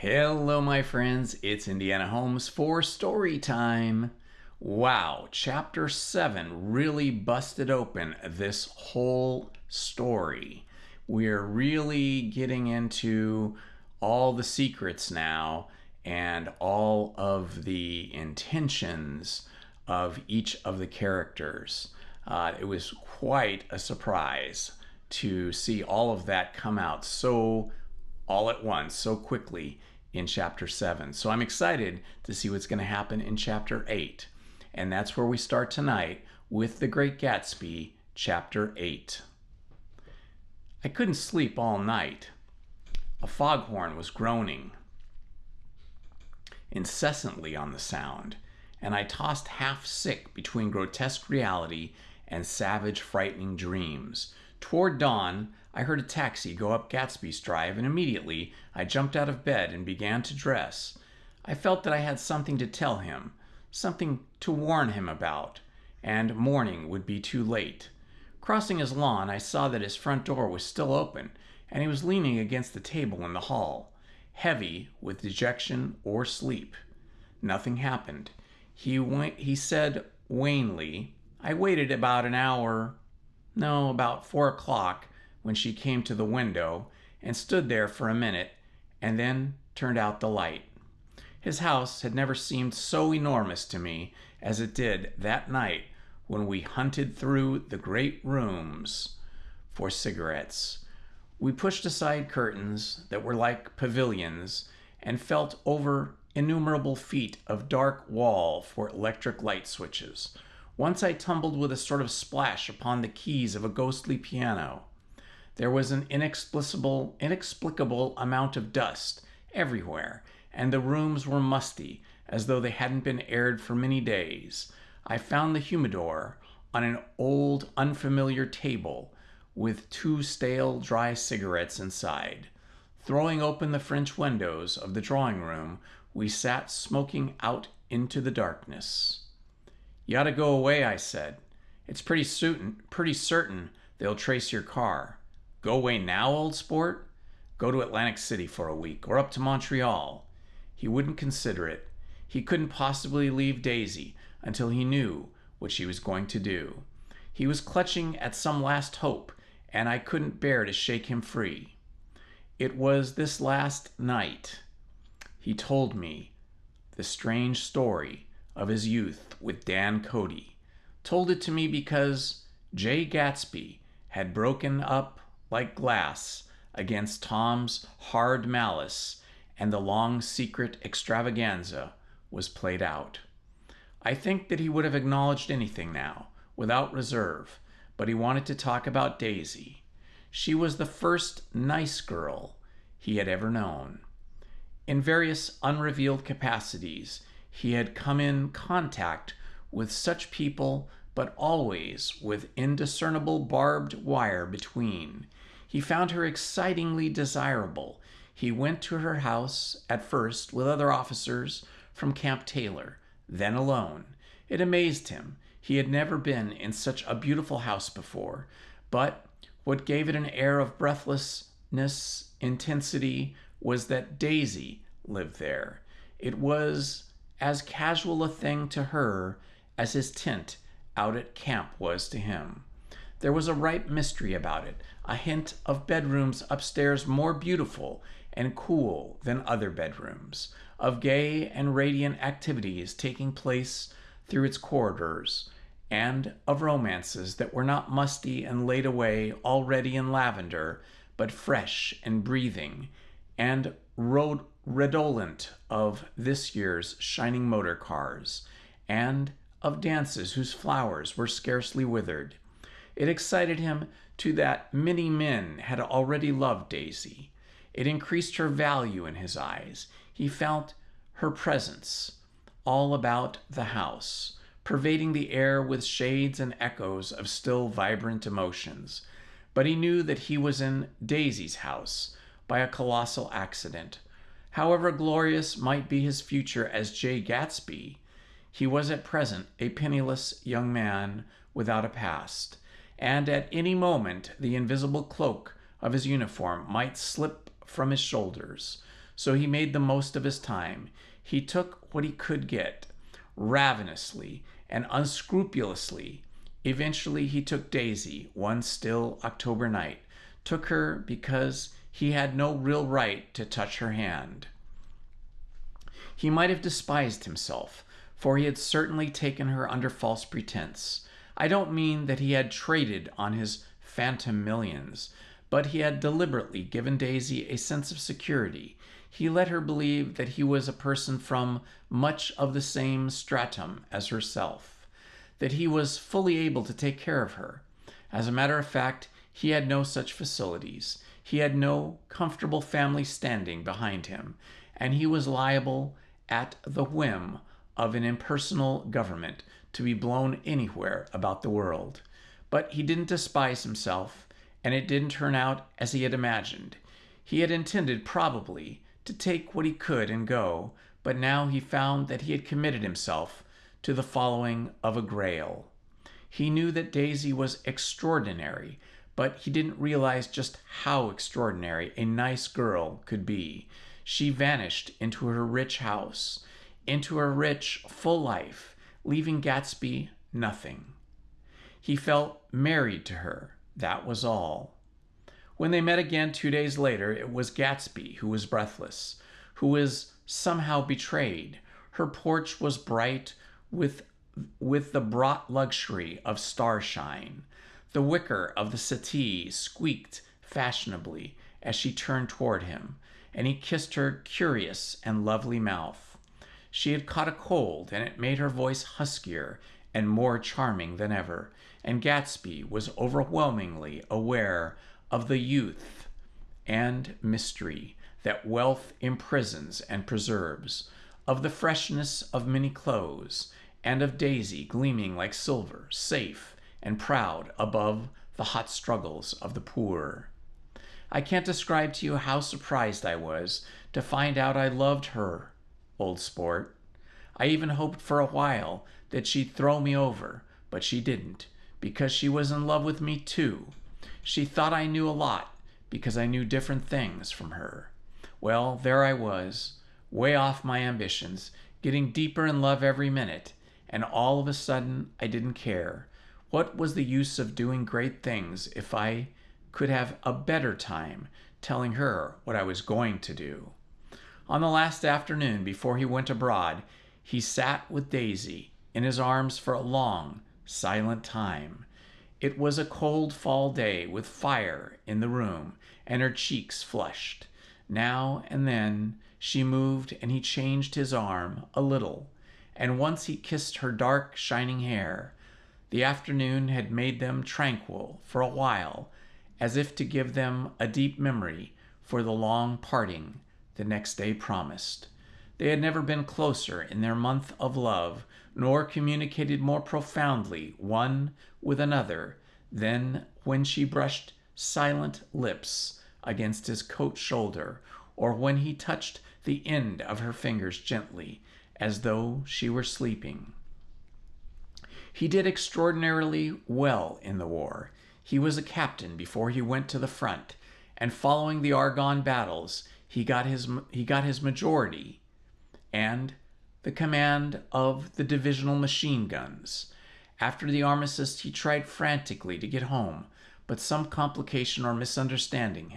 Hello, my friends. It's Indiana Holmes for story time. Wow, chapter 7 really busted open this whole story. We're really getting into all the secrets now and all of the intentions of each of the characters. It was quite a surprise to see all of that come out so all at once, so quickly in chapter 7. So I'm excited to see what's going to happen in chapter 8. And that's where we start tonight with The Great Gatsby, chapter 8. I couldn't sleep all night. A foghorn was groaning incessantly on the sound, and I tossed half sick between grotesque reality and savage, frightening dreams. Toward dawn, I heard a taxi go up Gatsby's Drive, and immediately I jumped out of bed and began to dress. I felt that I had something to tell him, something to warn him about, and morning would be too late. Crossing his lawn, I saw that his front door was still open, and he was leaning against the table in the hall, heavy with dejection or sleep. Nothing happened. He said wanly, I waited about an hour, about 4 o'clock, when she came to the window and stood there for a minute and then turned out the light. His house had never seemed so enormous to me as it did that night when we hunted through the great rooms for cigarettes. We pushed aside curtains that were like pavilions and felt over innumerable feet of dark wall for electric light switches. Once I tumbled with a sort of splash upon the keys of a ghostly piano. There was an inexplicable amount of dust everywhere, and the rooms were musty, as though they hadn't been aired for many days. I found the humidor on an old, unfamiliar table, with 2 stale, dry cigarettes inside. Throwing open the French windows of the drawing room, we sat smoking out into the darkness. You ought to go away, I said. It's pretty certain they'll trace your car. Go away now, old sport? Go to Atlantic City for a week, or up to Montreal. He wouldn't consider it. He couldn't possibly leave Daisy until he knew what she was going to do. He was clutching at some last hope, and I couldn't bear to shake him free. It was this last night he told me the strange story of his youth with Dan Cody. Told it to me because Jay Gatsby had broken up like glass against Tom's hard malice, and the long secret extravaganza was played out. I think that he would have acknowledged anything now, without reserve, but he wanted to talk about Daisy. She was the first nice girl he had ever known. In various unrevealed capacities, he had come in contact with such people, but always with indiscernible barbed wire between. He found her excitingly desirable. He went to her house, at first with other officers from Camp Taylor, then alone. It amazed him. He had never been in such a beautiful house before, but what gave it an air of breathlessness, intensity, was that Daisy lived there. It was as casual a thing to her as his tent out at camp was to him. There was a ripe mystery about it, a hint of bedrooms upstairs more beautiful and cool than other bedrooms, of gay and radiant activities taking place through its corridors, and of romances that were not musty and laid away already in lavender, but fresh and breathing, and redolent of this year's shining motor cars, and of dances whose flowers were scarcely withered. It excited him to that many men had already loved Daisy. It increased her value in his eyes. He felt her presence all about the house, pervading the air with shades and echoes of still vibrant emotions. But he knew that he was in Daisy's house by a colossal accident. However glorious might be his future as Jay Gatsby, he was at present a penniless young man without a past, and at any moment the invisible cloak of his uniform might slip from his shoulders. so he made the most of his time. He took what he could get, ravenously and unscrupulously. Eventually, he took Daisy, one still October night, took her because he had no real right to touch her hand. He might have despised himself, for he had certainly taken her under false pretense. I don't mean that he had traded on his phantom millions, but he had deliberately given Daisy a sense of security. He let her believe that he was a person from much of the same stratum as herself, that he was fully able to take care of her. As a matter of fact, he had no such facilities. He had no comfortable family standing behind him, and he was liable, at the whim of an impersonal government, to be blown anywhere about the world. But he didn't despise himself, and it didn't turn out as he had imagined. He had intended, probably, to take what he could and go, but now he found that he had committed himself to the following of a grail. He knew that Daisy was extraordinary, but he didn't realize just how extraordinary a nice girl could be. She vanished into her rich house, into her rich, full life, leaving Gatsby nothing. He felt married to her, that was all. When they met again 2 days later, it was Gatsby who was breathless, who was somehow betrayed. Her porch was bright with the brought luxury of starshine. The wicker of the settee squeaked fashionably as she turned toward him, and he kissed her curious and lovely mouth. She had caught a cold, and it made her voice huskier and more charming than ever, and Gatsby was overwhelmingly aware of the youth and mystery that wealth imprisons and preserves, of the freshness of many clothes, and of Daisy gleaming like silver, safe and proud above the hot struggles of the poor. I can't describe to you how surprised I was to find out I loved her, old sport. I even hoped for a while that she'd throw me over, but she didn't, because she was in love with me too. She thought I knew a lot, because I knew different things from her. Well, there I was, way off my ambitions, getting deeper in love every minute, and all of a sudden I didn't care. What was the use of doing great things if I could have a better time telling her what I was going to do? On the last afternoon before he went abroad, he sat with Daisy in his arms for a long, silent time. It was a cold fall day with fire in the room, and her cheeks flushed. Now and then she moved, and he changed his arm a little, and once he kissed her dark, shining hair. The afternoon had made them tranquil for a while, as if to give them a deep memory for the long parting the next day promised. They had never been closer in their month of love, nor communicated more profoundly one with another than when she brushed silent lips against his coat shoulder, or when he touched the end of her fingers gently, as though she were sleeping. He did extraordinarily well in the war. He was a captain before he went to the front, and following the Argonne battles, he got his majority and the command of the divisional machine guns. After the armistice, he tried frantically to get home, but some complication or misunderstanding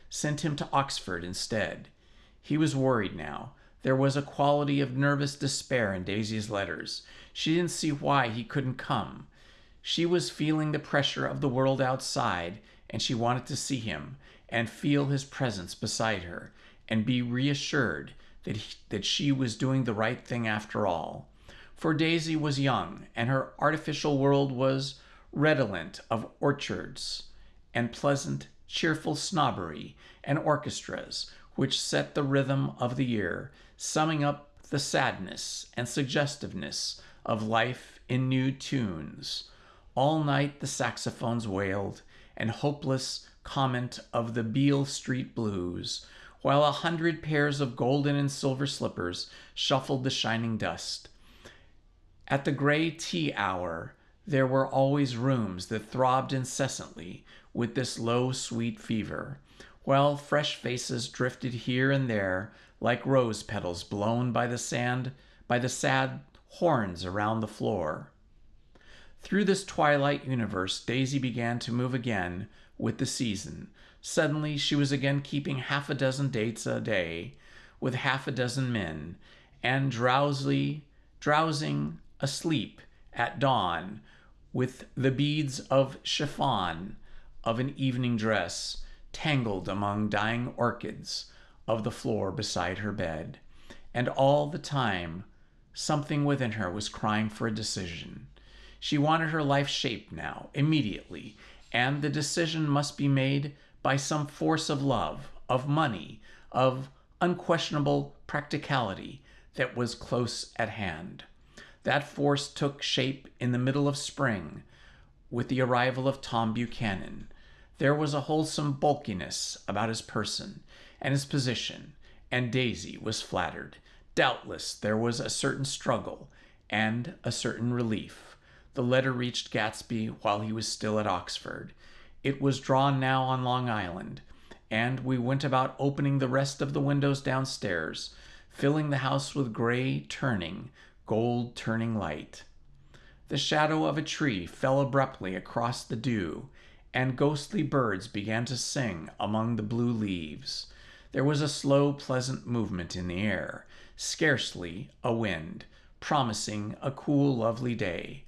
sent him to Oxford instead. He was worried now. There was a quality of nervous despair in Daisy's letters. She didn't see why he couldn't come. She was feeling the pressure of the world outside, and she wanted to see him and feel his presence beside her and be reassured that she was doing the right thing after all. For Daisy was young, and her artificial world was redolent of orchards and pleasant, cheerful snobbery and orchestras, which set the rhythm of the year, summing up the sadness and suggestiveness of life in new tunes. All night the saxophones wailed, and hopeless comment of the Beale Street blues, while 100 pairs of golden and silver slippers shuffled the shining dust. At the gray tea hour, there were always rooms that throbbed incessantly with this low, sweet fever, while fresh faces drifted here and there like rose petals blown by the sad horns around the floor. Through this twilight universe, Daisy began to move again with the season. Suddenly, she was again keeping half a dozen dates a day with half a dozen men, and drowsing asleep at dawn with the beads of chiffon of an evening dress tangled among dying orchids of the floor beside her bed. And all the time, something within her was crying for a decision. She wanted her life shaped now, immediately, and the decision must be made by some force of love, of money, of unquestionable practicality that was close at hand. That force took shape in the middle of spring with the arrival of Tom Buchanan. There was a wholesome bulkiness about his person and his position, and Daisy was flattered. Doubtless there was a certain struggle and a certain relief. The letter reached Gatsby while he was still at Oxford. It was drawn now on Long Island, and we went about opening the rest of the windows downstairs, filling the house with gray turning, gold turning light. The shadow of a tree fell abruptly across the dew, and ghostly birds began to sing among the blue leaves. There was a slow, pleasant movement in the air, scarcely a wind, promising a cool, lovely day.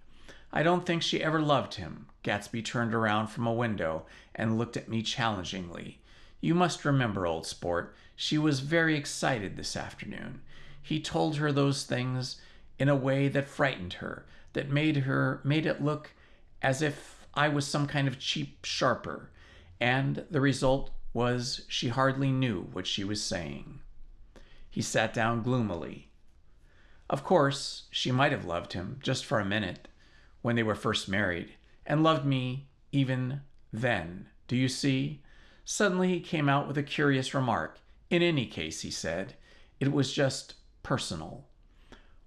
I don't think she ever loved him. Gatsby turned around from a window and looked at me challengingly. You must remember, old sport, she was very excited this afternoon. He told her those things in a way that frightened her, that made it look as if I was some kind of cheap sharper, and the result was she hardly knew what she was saying. He sat down gloomily. Of course, she might have loved him, just for a minute, when they were first married, and loved me even then. Do you see? Suddenly he came out with a curious remark. In any case, he said, it was just personal.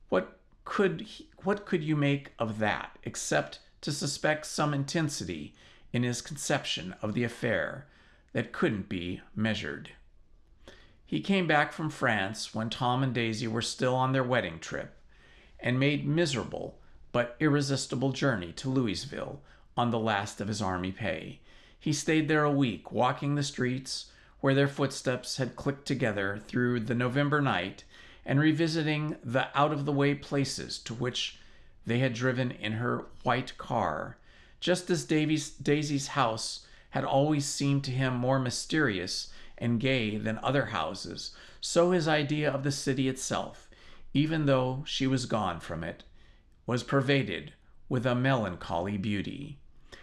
What could you make of that, except to suspect some intensity in his conception of the affair that couldn't be measured? He came back from France when Tom and Daisy were still on their wedding trip, and made miserable but irresistible journey to Louisville on the last of his army pay. He stayed there a week, walking the streets where their footsteps had clicked together through the November night, and revisiting the out-of-the-way places to which they had driven in her white car. Just as Daisy's house had always seemed to him more mysterious and gay than other houses, so his idea of the city itself, even though she was gone from it, was pervaded with a melancholy beauty.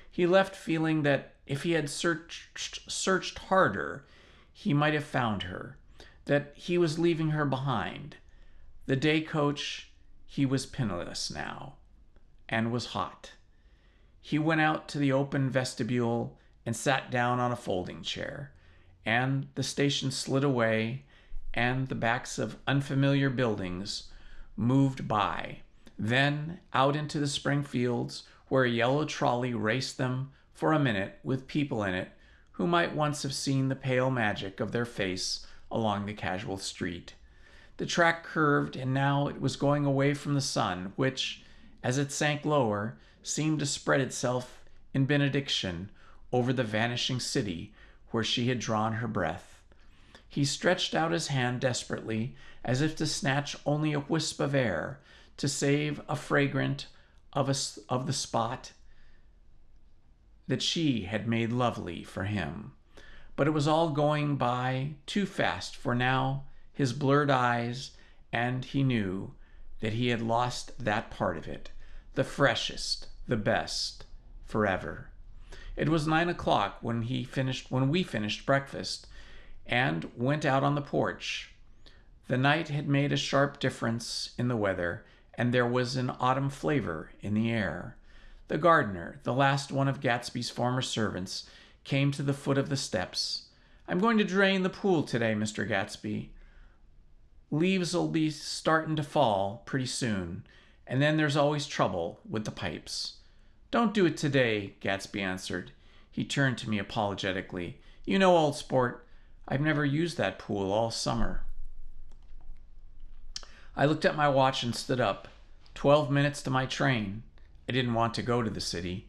He left feeling that if he had searched harder, he might have found her, that he was leaving her behind. The day coach, he was penniless now, and was hot. He went out to the open vestibule and sat down on a folding chair, and the station slid away, and the backs of unfamiliar buildings moved by. Then out into the spring fields, where a yellow trolley raced them for a minute with people in it who might once have seen the pale magic of their face along the casual street. The track curved, and now it was going away from the sun, which, as it sank lower, seemed to spread itself in benediction over the vanishing city where she had drawn her breath. He stretched out his hand desperately, as if to snatch only a wisp of air, to save a fragment of the spot that she had made lovely for him. But it was all going by too fast for now his blurred eyes, and he knew that he had lost that part of it, the freshest, the best, forever. It was 9 o'clock when we finished breakfast and went out on the porch. The night had made a sharp difference in the weather, and there was an autumn flavor in the air. The gardener, the last one of Gatsby's former servants, came to the foot of the steps. I'm going to drain the pool today, Mr. Gatsby. Leaves'll be startin' to fall pretty soon, and then there's always trouble with the pipes. Don't do it today, Gatsby answered. He turned to me apologetically. You know, old sport, I've never used that pool all summer. I looked at my watch and stood up. 12 minutes to my train. I didn't want to go to the city.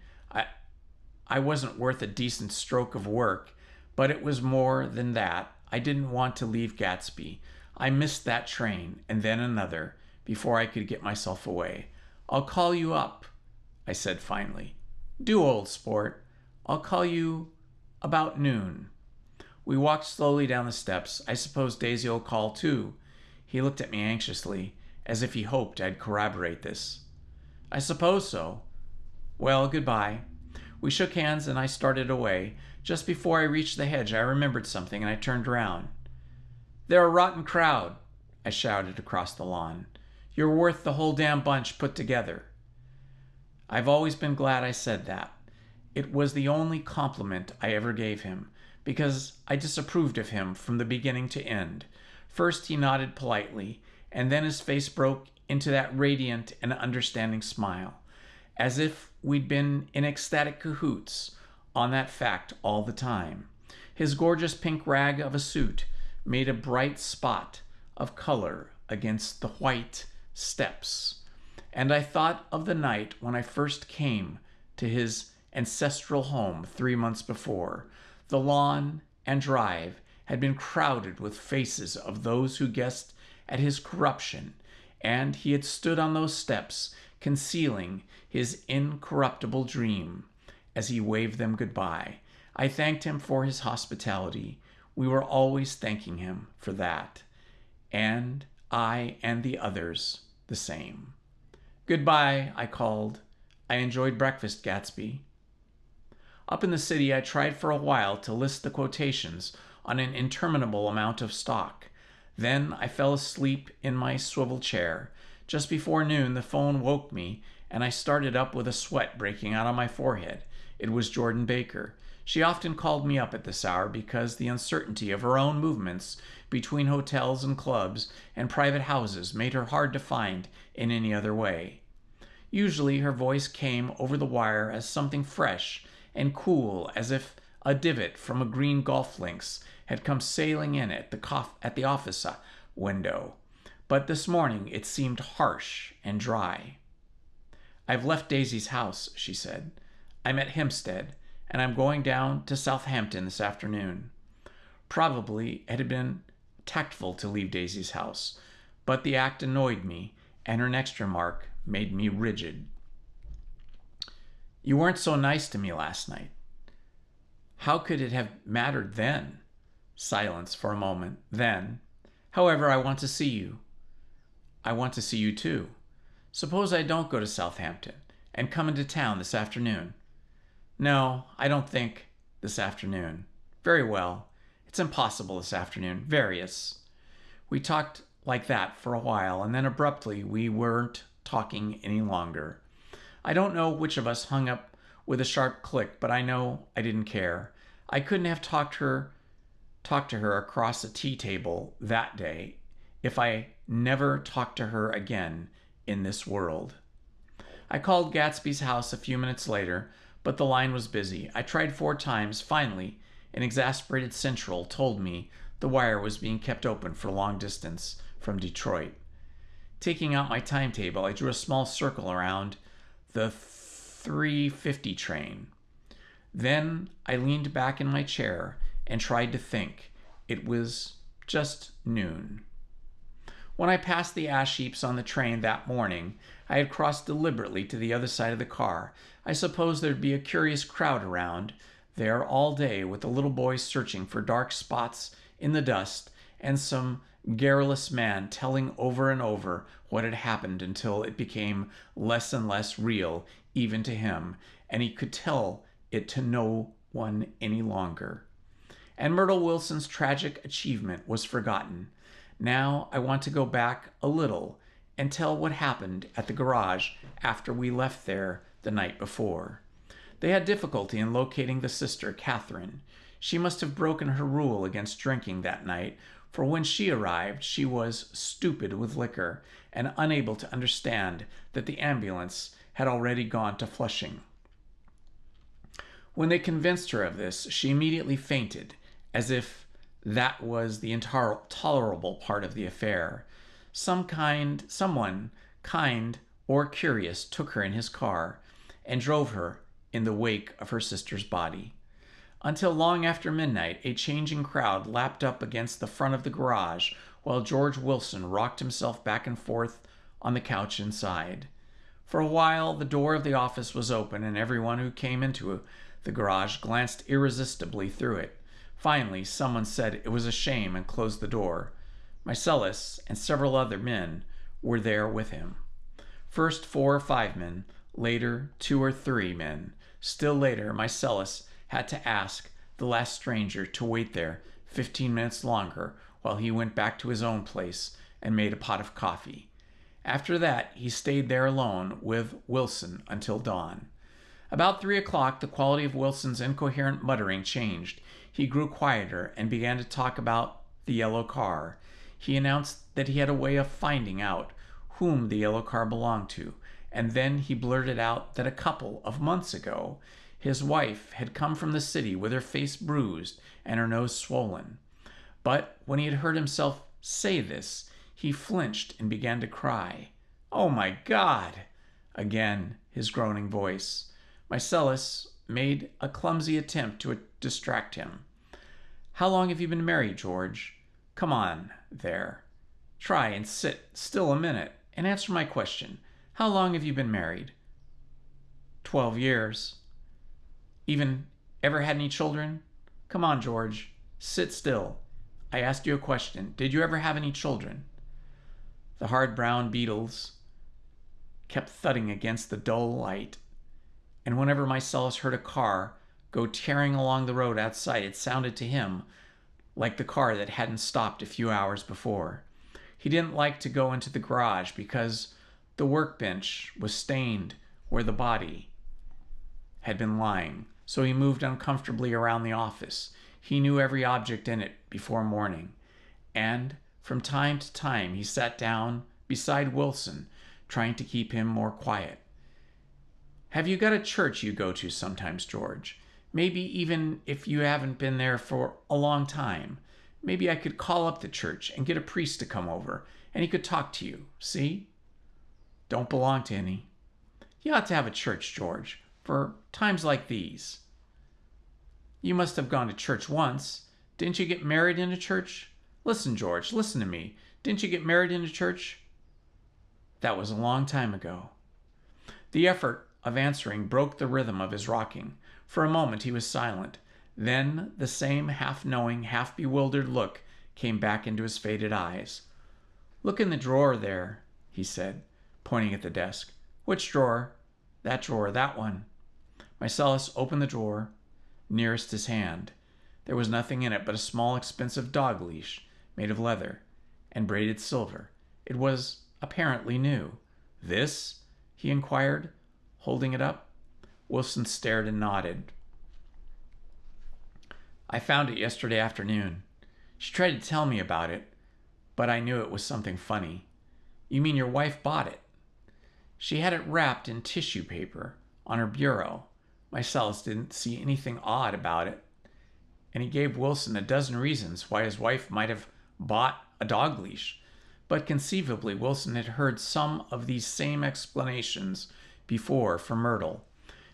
I wasn't worth a decent stroke of work, but it was more than that. I didn't want to leave Gatsby. I missed that train, and then another, before I could get myself away. I'll call you up, I said finally. Do, old sport. I'll call you about noon. We walked slowly down the steps. I suppose Daisy will call too. He looked at me anxiously, as if he hoped I'd corroborate this. I suppose so. Well, goodbye. We shook hands and I started away. Just before I reached the hedge, I remembered something and I turned around. They're a rotten crowd, I shouted across the lawn. You're worth the whole damn bunch put together. I've always been glad I said that. It was the only compliment I ever gave him, because I disapproved of him from the beginning to end. First he nodded politely, and then his face broke into that radiant and understanding smile, as if we'd been in ecstatic cahoots on that fact all the time. His gorgeous pink rag of a suit made a bright spot of color against the white steps, and I thought of the night when I first came to his ancestral home 3 months before. The lawn and drive had been crowded with faces of those who guessed at his corruption, and he had stood on those steps concealing his incorruptible dream as he waved them goodbye. I thanked him for his hospitality. We were always thanking him for that, and I and the others the same. Goodbye, I called. I enjoyed breakfast, Gatsby. Up in the city, I tried for a while to list the quotations on an interminable amount of stock. Then I fell asleep in my swivel chair. Just before noon, the phone woke me, and I started up with a sweat breaking out on my forehead. It was Jordan Baker. She often called me up at this hour because the uncertainty of her own movements between hotels and clubs and private houses made her hard to find in any other way. Usually her voice came over the wire as something fresh and cool, as if a divot from a green golf links had come sailing in at the office window. But this morning it seemed harsh and dry. I've left Daisy's house, she said. I'm at Hempstead, and I'm going down to Southampton this afternoon. Probably it had been tactful to leave Daisy's house, but the act annoyed me, and her next remark made me rigid. You weren't so nice to me last night. How could it have mattered then? Silence for a moment. Then, however, I want to see you. I want to see you too. Suppose I don't go to Southampton and come into town this afternoon. No, I don't think this afternoon. Very well. It's impossible this afternoon. Various. We talked like that for a while, and then abruptly we weren't talking any longer. I don't know which of us hung up with a sharp click, but I know I didn't care. I couldn't have talked to her across a tea table that day if I never talked to her again in this world. I called Gatsby's house a few minutes later, but the line was busy. I tried 4 times. Finally, an exasperated central told me the wire was being kept open for long distance from Detroit. Taking out my timetable, I drew a small circle around the 3:50 train. Then I leaned back in my chair and tried to think. It was just noon. When I passed the ash heaps on the train that morning, I had crossed deliberately to the other side of the car. I supposed there'd be a curious crowd around there all day, with the little boys searching for dark spots in the dust and some garrulous man telling over and over what had happened until it became less and less real even to him, and he could tell it to no one any longer. And Myrtle Wilson's tragic achievement was forgotten. Now I want to go back a little and tell what happened at the garage after we left there the night before. They had difficulty in locating the sister, Catherine. She must have broken her rule against drinking that night, for when she arrived, she was stupid with liquor and unable to understand that the ambulance had already gone to Flushing. When they convinced her of this, she immediately fainted, as if That was the intolerable part of the affair. Someone kind or curious took her in his car and drove her in the wake of her sister's body. Until long after midnight, a changing crowd lapped up against the front of the garage while George Wilson rocked himself back and forth on the couch inside. For a while, the door of the office was open, and everyone who came into the garage glanced irresistibly through it. Finally, someone said it was a shame and closed the door. Marcellus and several other men were there with him. First 4 or 5 men, later 2 or 3 men. Still later, Marcellus had to ask the last stranger to wait there 15 minutes longer while he went back to his own place and made a pot of coffee. After that, he stayed there alone with Wilson until dawn. About 3 o'clock, the quality of Wilson's incoherent muttering changed. He grew quieter and began to talk about the yellow car. He announced that he had a way of finding out whom the yellow car belonged to, and then he blurted out that a couple of months ago, his wife had come from the city with her face bruised and her nose swollen. But when he had heard himself say this, he flinched and began to cry. "Oh, my God!" Again, his groaning voice. Marcellus made a clumsy attempt to distract him. "How long have you been married, George? Come on, there. Try and sit still a minute and answer my question. How long have you been married?" 12 years. Even ever had any children? Come on, George. Sit still. I asked you a question. Did you ever have any children? The hard brown beetles kept thudding against the dull light, and whenever Marcellus heard a car go tearing along the road outside, it sounded to him like the car that hadn't stopped a few hours before. He didn't like to go into the garage because the workbench was stained where the body had been lying, so he moved uncomfortably around the office. He knew every object in it before morning, and from time to time he sat down beside Wilson, trying to keep him more quiet. "Have you got a church you go to sometimes, George? Maybe even if you haven't been there for a long time. Maybe I could call up the church and get a priest to come over, and he could talk to you, see? Don't belong to any. You ought to have a church, George, for times like these. You must have gone to church once. Didn't you get married in a church? Listen, George, listen to me. Didn't you get married in a church?" That was a long time ago. The effort of answering broke the rhythm of his rocking. For a moment he was silent. Then the same half-knowing, half-bewildered look came back into his faded eyes. "Look in the drawer there," he said, pointing at the desk. "Which drawer?" That one." Marcellus opened the drawer nearest his hand. There was nothing in it but a small, expensive dog leash made of leather and braided silver. It was apparently new. "This?" he inquired, holding it up. Wilson stared and nodded. "I found it yesterday afternoon. She tried to tell me about it, but I knew it was something funny." "You mean your wife bought it?" "She had it wrapped in tissue paper on her bureau." Marcellus didn't see anything odd about it, and he gave Wilson a dozen reasons why his wife might have bought a dog leash. But conceivably, Wilson had heard some of these same explanations before from Myrtle,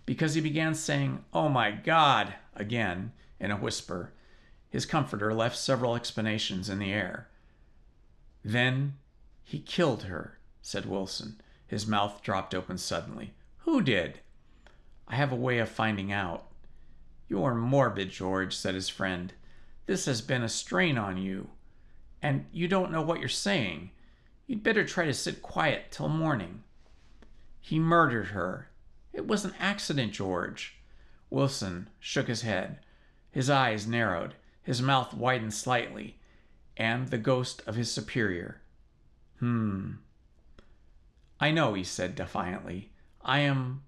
because he began saying, "Oh my God," again in a whisper. His comforter left several explanations in the air. "Then he killed her," said Wilson. His mouth dropped open suddenly. "Who did?" "I have a way of finding out." "You're morbid, George," said his friend. "This has been a strain on you, and you don't know what you're saying. You'd better try to sit quiet till morning." "He murdered her. It was an accident, George." Wilson shook his head. His eyes narrowed, his mouth widened slightly, and the ghost of his superior. "I know," he said defiantly. I'm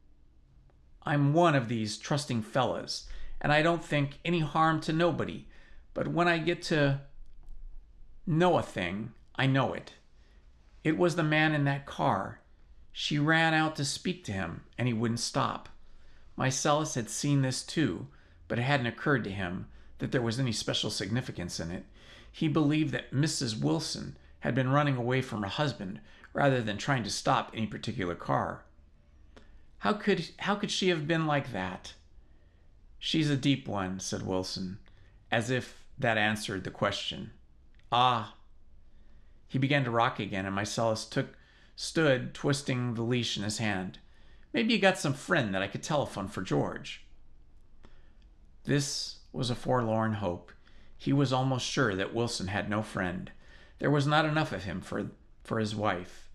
one of these trusting fellas, and I don't think any harm to nobody, but when I get to know a thing, I know it. It was the man in that car. She ran out to speak to him, and he wouldn't stop. Marcellus had seen this too, but it hadn't occurred to him that there was any special significance in it. He believed that Mrs. Wilson had been running away from her husband rather than trying to stop any particular car. How could she have been like that? She's a deep one, said Wilson, as if that answered the question. Ah. He began to rock again, and Marcellus stood twisting the leash in his hand. Maybe you got some friend that I could telephone for George. This was a forlorn hope. He was almost sure that Wilson had no friend. There was not enough of him for his wife.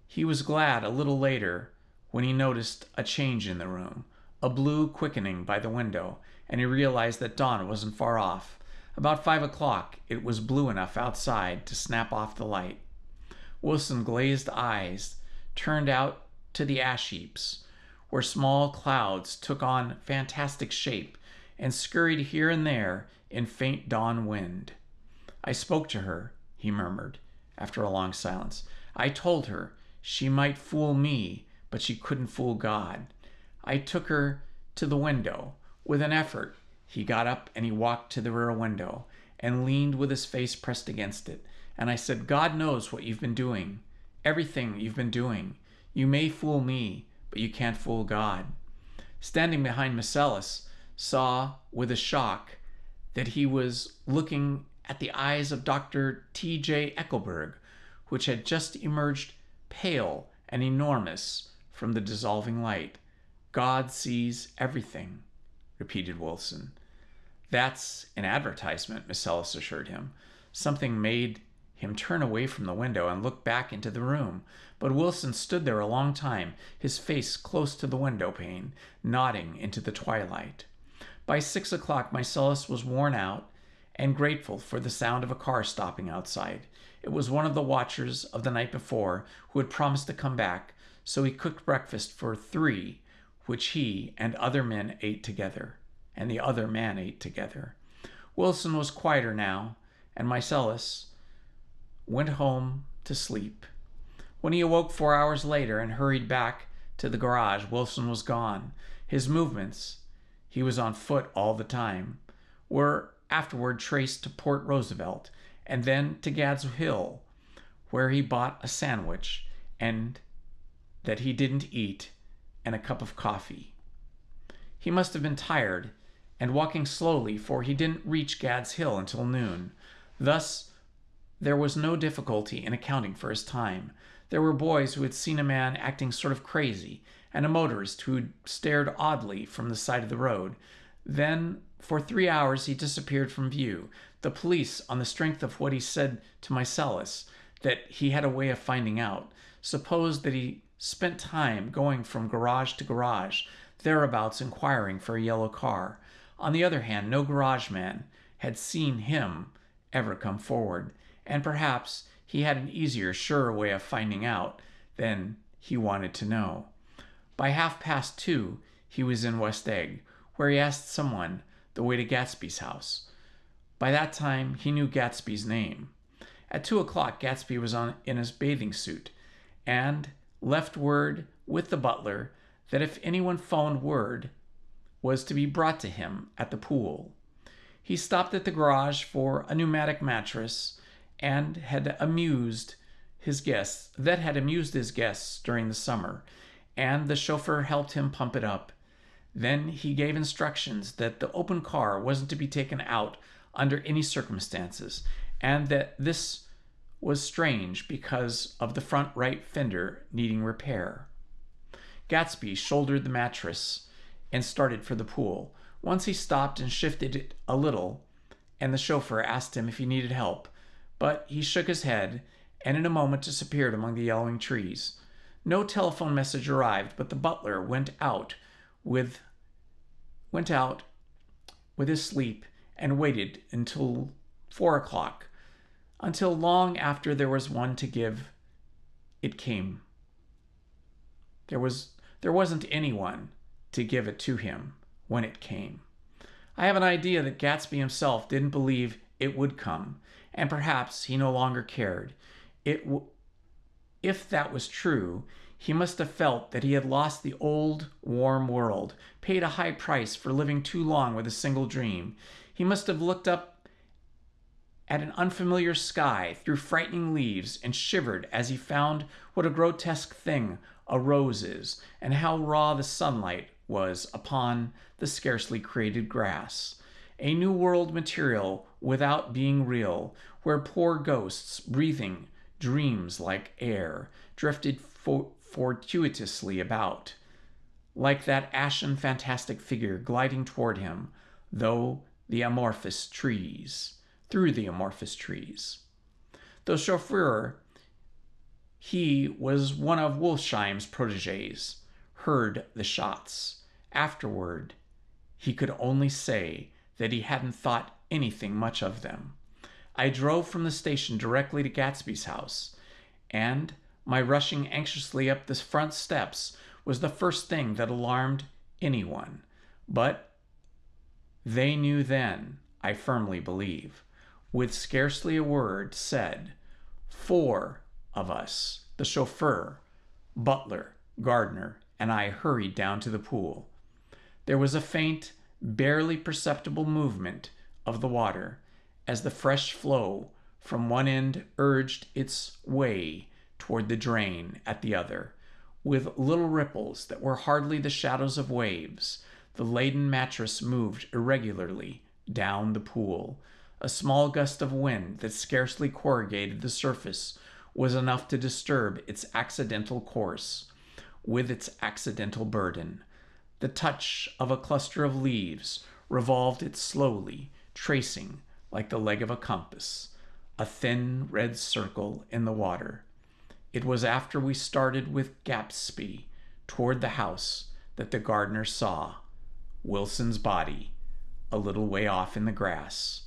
He was glad a little later when he noticed a change in the room, a blue quickening by the window, and he realized that dawn wasn't far off. About 5 o'clock, it was blue enough outside to snap off the light. Wilson's glazed eyes turned out to the ash heaps, where small clouds took on fantastic shape and scurried here and there in faint dawn wind. I spoke to her, he murmured, after a long silence. I told her she might fool me, but she couldn't fool God. I took her to the window. With an effort, he got up and he walked to the rear window and leaned with his face pressed against it. And I said, God knows what you've been doing, everything you've been doing. You may fool me, but you can't fool God. Standing behind Marcellus, saw with a shock that he was looking at the eyes of Dr. T.J. Eckelberg, which had just emerged pale and enormous from the dissolving light. God sees everything, repeated Wilson. That's an advertisement, Marcellus assured him. Something made him turn away from the window and look back into the room, but Wilson stood there a long time, his face close to the window pane, nodding into the twilight. By 6 o'clock, Marcellus was worn out and grateful for the sound of a car stopping outside. It was one of the watchers of the night before who had promised to come back, so he cooked breakfast for 3, which he and other men ate together, and the other man ate together. Wilson was quieter now, and Marcellus went home to sleep. When he awoke 4 hours later and hurried back to the garage, Wilson was gone. His movements, he was on foot all the time, were afterward traced to Port Roosevelt and then to Gadsby Hill, where he bought a sandwich and that he didn't eat and a cup of coffee. He must have been tired and walking slowly, for he didn't reach Gads Hill until noon. Thus, there was no difficulty in accounting for his time. There were boys who had seen a man acting sort of crazy, and a motorist who had stared oddly from the side of the road. Then, for 3 hours, he disappeared from view. The police, on the strength of what he said to Marcellus, that he had a way of finding out, supposed that he spent time going from garage to garage, thereabouts inquiring for a yellow car. On the other hand, no garage man had seen him ever come forward, and perhaps he had an easier, surer way of finding out than he wanted to know. By 2:30, he was in West Egg, where he asked someone the way to Gatsby's house. By that time, he knew Gatsby's name. At 2 o'clock, Gatsby was in his bathing suit and left word with the butler that if anyone phoned, word was to be brought to him at the pool. He stopped at the garage for a pneumatic mattress and had amused his guests during the summer, and the chauffeur helped him pump it up. Then he gave instructions that the open car wasn't to be taken out under any circumstances, and that this was strange because of the front right fender needing repair. Gatsby shouldered the mattress and started for the pool. Once he stopped and shifted it a little, and the chauffeur asked him if he needed help, but he shook his head and in a moment disappeared among the yellowing trees. No telephone message arrived, but the butler went out with his sleep and waited until 4 o'clock, until long after there was one to give. It came. There wasn't anyone to give it to him when it came. I have an idea that Gatsby himself didn't believe it would come, and perhaps he no longer cared. If that was true, he must have felt that he had lost the old, warm world, paid a high price for living too long with a single dream. He must have looked up at an unfamiliar sky through frightening leaves and shivered as he found what a grotesque thing a rose is, and how raw the sunlight was upon the scarcely created grass. A new world material without being real, where poor ghosts, breathing dreams like air, drifted fortuitously about, like that ashen fantastic figure gliding toward him, through the amorphous trees. The chauffeur, he was one of Wolfsheim's protégés, heard the shots. Afterward, he could only say that he hadn't thought anything much of them. I drove from the station directly to Gatsby's house, and my rushing anxiously up the front steps was the first thing that alarmed anyone. But they knew then, I firmly believe. With scarcely a word said, 4 of us, the chauffeur, butler, gardener, and I hurried down to the pool. There was a faint, barely perceptible movement of the water as the fresh flow from one end urged its way toward the drain at the other. With little ripples that were hardly the shadows of waves, the laden mattress moved irregularly down the pool. A small gust of wind that scarcely corrugated the surface was enough to disturb its accidental course with its accidental burden. The touch of a cluster of leaves revolved it slowly, tracing, like the leg of a compass, a thin red circle in the water. It was after we started with Gatsby toward the house that the gardener saw Wilson's body a little way off in the grass,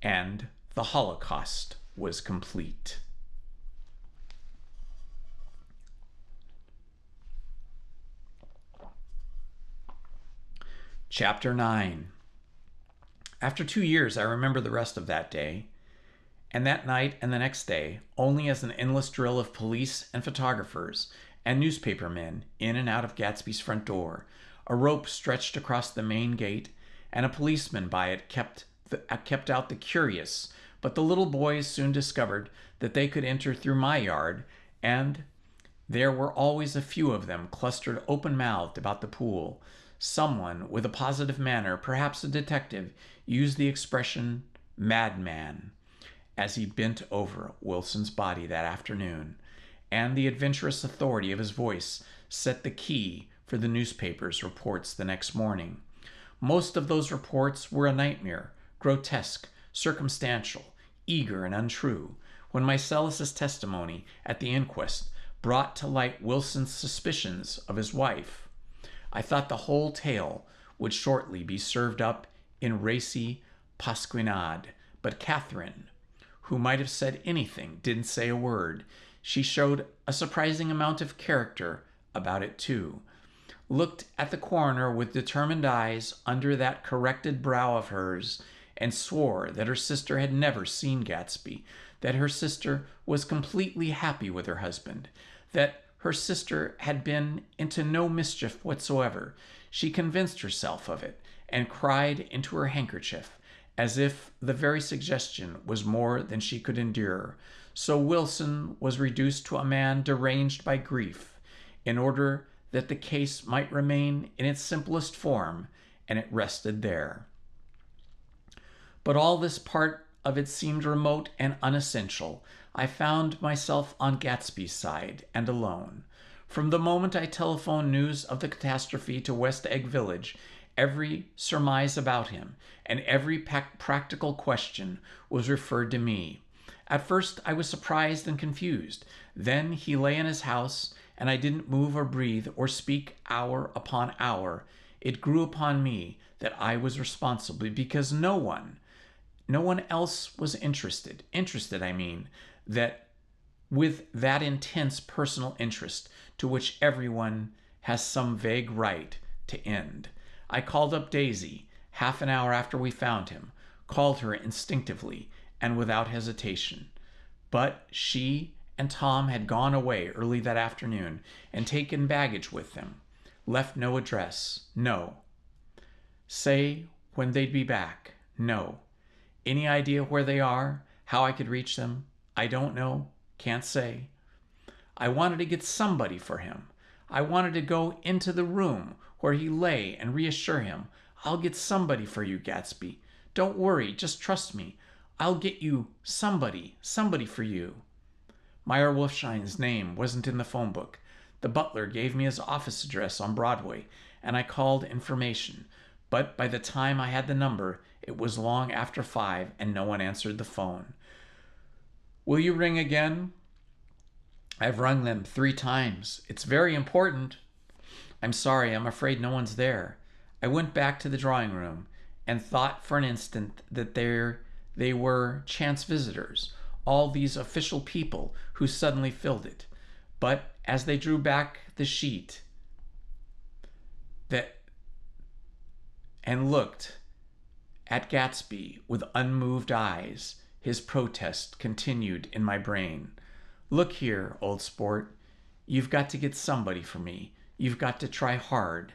and the Holocaust was complete. Chapter 9. After 2 years, I remember the rest of that day, and that night and the next day, only as an endless drill of police and photographers and newspapermen in and out of Gatsby's front door. A rope stretched across the main gate, and a policeman by it kept out the curious, but the little boys soon discovered that they could enter through my yard, and there were always a few of them clustered open-mouthed about the pool. Someone with a positive manner, perhaps a detective, used the expression madman as he bent over Wilson's body that afternoon, and the adventurous authority of his voice set the key for the newspaper's reports the next morning. Most of those reports were a nightmare, grotesque, circumstantial, eager, and untrue. When Mycelis's testimony at the inquest brought to light Wilson's suspicions of his wife, I thought the whole tale would shortly be served up in racy pasquinade. But Catherine, who might have said anything, didn't say a word. She showed a surprising amount of character about it, too. Looked at the coroner with determined eyes under that corrected brow of hers, and swore that her sister had never seen Gatsby, that her sister was completely happy with her husband, that her sister had been into no mischief whatsoever. She convinced herself of it, and cried into her handkerchief, as if the very suggestion was more than she could endure. So Wilson was reduced to a man deranged by grief, in order that the case might remain in its simplest form, and it rested there. But all this part of it seemed remote and unessential. I found myself on Gatsby's side, and alone. From the moment I telephoned news of the catastrophe to West Egg Village, every surmise about him and every practical question was referred to me. At first I was surprised and confused. Then he lay in his house, and I didn't move or breathe or speak hour upon hour. It grew upon me that I was responsible because no one else was interested, I mean, that with that intense personal interest to which everyone has some vague right to end. I called up Daisy half an hour after we found him, called her instinctively and without hesitation. But she and Tom had gone away early that afternoon and taken baggage with them. Left no address. No. Say when they'd be back. No. Any idea where they are? How I could reach them? I don't know. Can't say. I wanted to get somebody for him. I wanted to go into the room where he lay and reassure him. I'll get somebody for you, Gatsby. Don't worry, just trust me. I'll get you somebody for you. Meyer Wolfshine's name wasn't in the phone book. The butler gave me his office address on Broadway, and I called information. But by the time I had the number, it was long after 5, and no one answered the phone. Will you ring again? I've rung them 3 times. It's very important. I'm sorry, I'm afraid no one's there. I went back to the drawing room and thought for an instant that they were chance visitors, all these official people who suddenly filled it. But as they drew back the sheet and looked at Gatsby with unmoved eyes, his protest continued in my brain. Look here, old sport. You've got to get somebody for me. You've got to try hard.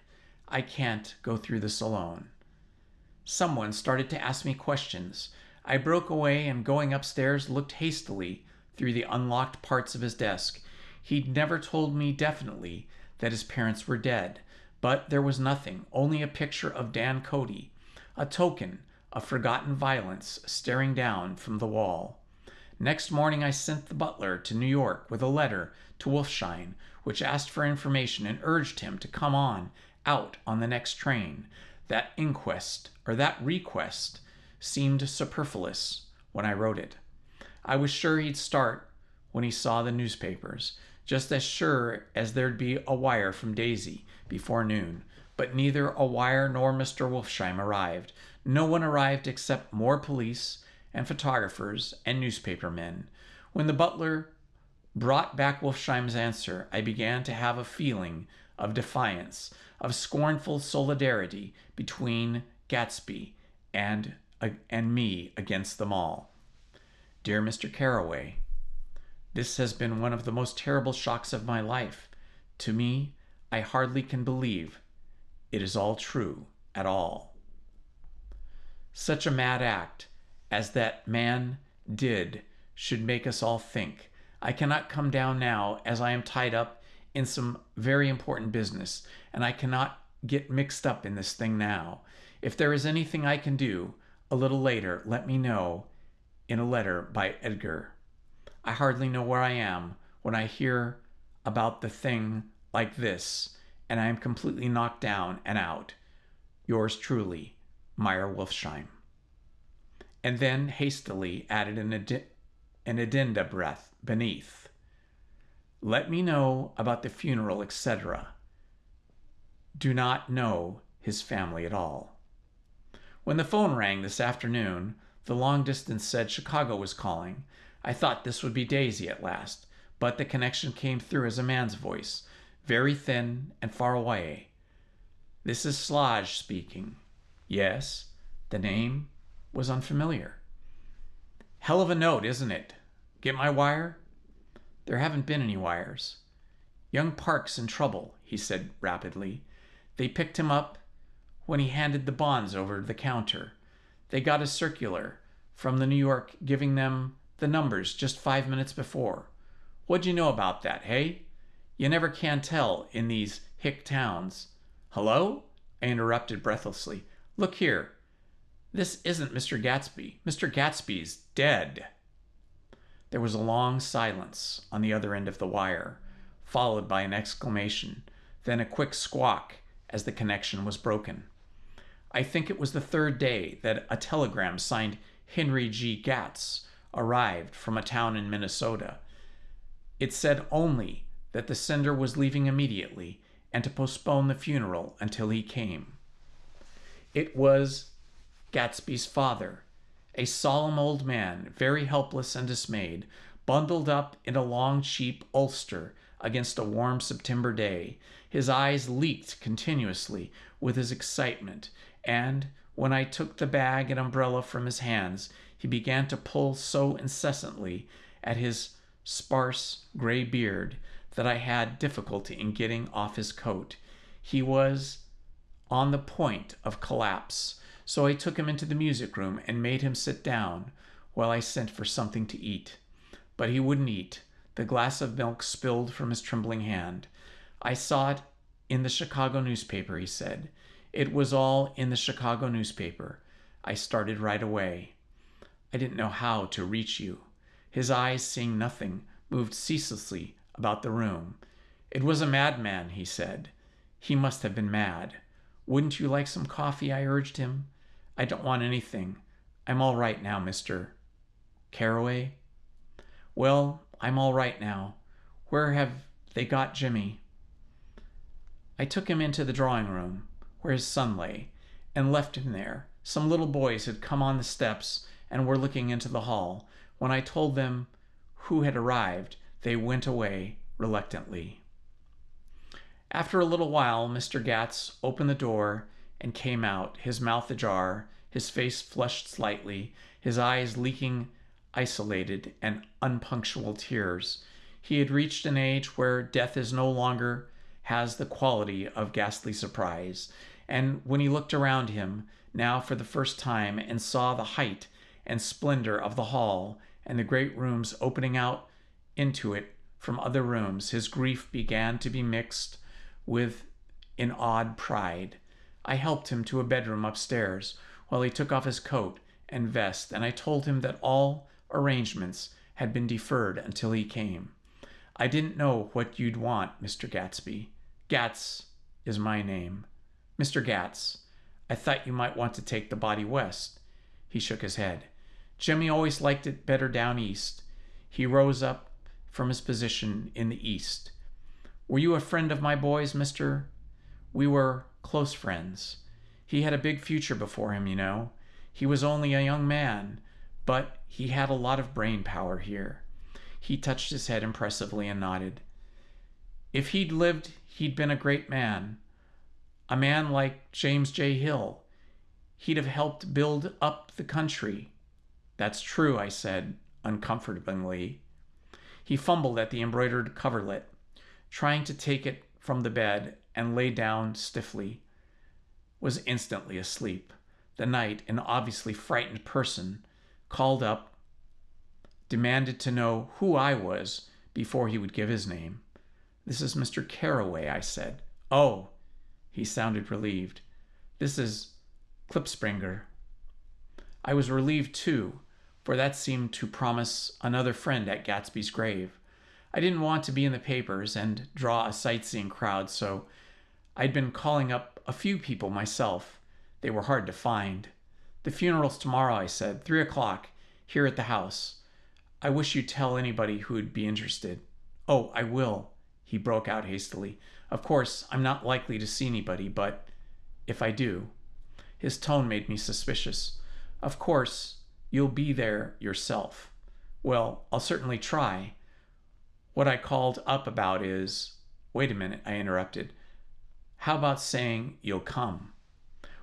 I can't go through this alone. Someone started to ask me questions. I broke away and going upstairs looked hastily through the unlocked parts of his desk. He'd never told me definitely that his parents were dead, but there was nothing, only a picture of Dan Cody, a token of forgotten violence staring down from the wall. Next morning I sent the butler to New York with a letter to Wolfshine, which asked for information and urged him to come out on the next train. That request seemed superfluous when I wrote it. I was sure he'd start when he saw the newspapers, just as sure as there'd be a wire from Daisy before noon. But neither a wire nor Mr. Wolfsheim arrived. No one arrived except more police and photographers and newspaper men. When the butler brought back Wolfsheim's answer, I began to have a feeling of defiance, of scornful solidarity between Gatsby and me against them all. Dear Mr. Carraway, this has been one of the most terrible shocks of my life. To me, I hardly can believe it is all true at all. Such a mad act as that man did should make us all think. I cannot come down now, as I am tied up in some very important business, and I cannot get mixed up in this thing now. If there is anything I can do, a little later, let me know in a letter by Edgar. I hardly know where I am when I hear about the thing like this, and I am completely knocked down and out. Yours truly, Meyer Wolfsheim. And then hastily added an addenda breath beneath. Let me know about the funeral, etc. Do not know his family at all. When the phone rang this afternoon, the long distance said Chicago was calling. I thought this would be Daisy at last, but the connection came through as a man's voice, very thin and far away. This is Slodge speaking. Yes, the name was unfamiliar. Hell of a note, isn't it? Get my wire? There haven't been any wires. Young Park's in trouble, he said rapidly. They picked him up when he handed the bonds over the counter. They got a circular from the New York giving them the numbers just 5 minutes before. What'd you know about that, hey? You never can tell in these hick towns. Hello? I interrupted breathlessly. Look here. This isn't Mr. Gatsby. Mr. Gatsby's dead. There was a long silence on the other end of the wire, followed by an exclamation, then a quick squawk as the connection was broken. I think it was the third day that a telegram signed Henry G. Gatz arrived from a town in Minnesota. It said only that the sender was leaving immediately and to postpone the funeral until he came. It was Gatsby's father, a solemn old man, very helpless and dismayed, bundled up in a long, cheap ulster against a warm September day. His eyes leaked continuously with his excitement, and when I took the bag and umbrella from his hands, he began to pull so incessantly at his sparse gray beard that I had difficulty in getting off his coat. He was on the point of collapse. So I took him into the music room and made him sit down while I sent for something to eat. But he wouldn't eat. The glass of milk spilled from his trembling hand. I saw it in the Chicago newspaper, he said. It was all in the Chicago newspaper. I started right away. I didn't know how to reach you. His eyes, seeing nothing, moved ceaselessly about the room. It was a madman, he said. He must have been mad. Wouldn't you like some coffee? I urged him. I don't want anything. I'm all right now, Mr. Caraway. Well, I'm all right now. Where have they got Jimmy? I took him into the drawing room, where his son lay, and left him there. Some little boys had come on the steps and were looking into the hall. When I told them who had arrived, they went away reluctantly. After a little while, Mr. Gatz opened the door and came out, his mouth ajar, his face flushed slightly, his eyes leaking isolated and unpunctual tears. He had reached an age where death is no longer has the quality of ghastly surprise, and when he looked around him, now for the first time, and saw the height and splendor of the hall and the great rooms opening out into it from other rooms, his grief began to be mixed with an odd pride. I helped him to a bedroom upstairs while he took off his coat and vest, and I told him that all arrangements had been deferred until he came. I didn't know what you'd want, Mr. Gatsby. Gatz is my name. Mr. Gatz, I thought you might want to take the body west. He shook his head. Jimmy always liked it better down east. He rose up from his position in the east. Were you a friend of my boy's, Mr.? We were close friends. He had a big future before him, you know. He was only a young man, but he had a lot of brain power here. He touched his head impressively and nodded. If he'd lived, he'd been a great man. A man like James J. Hill. He'd have helped build up the country. That's true, I said, uncomfortably. He fumbled at the embroidered coverlet, trying to take it from the bed, and lay down stiffly. Was instantly asleep. The knight, an obviously frightened person, called up, demanded to know who I was before he would give his name. This is Mr. Caraway, I said. Oh, he sounded relieved. This is Klipspringer. I was relieved too, for that seemed to promise another friend at Gatsby's grave. I didn't want to be in the papers and draw a sightseeing crowd, so I'd been calling up a few people myself. They were hard to find. The funeral's tomorrow, I said, 3 o'clock, here at the house. I wish you'd tell anybody who'd be interested. Oh, I will, he broke out hastily. Of course, I'm not likely to see anybody, but if I do. His tone made me suspicious. Of course, you'll be there yourself. Well, I'll certainly try. What I called up about is... Wait a minute, I interrupted. How about saying you'll come?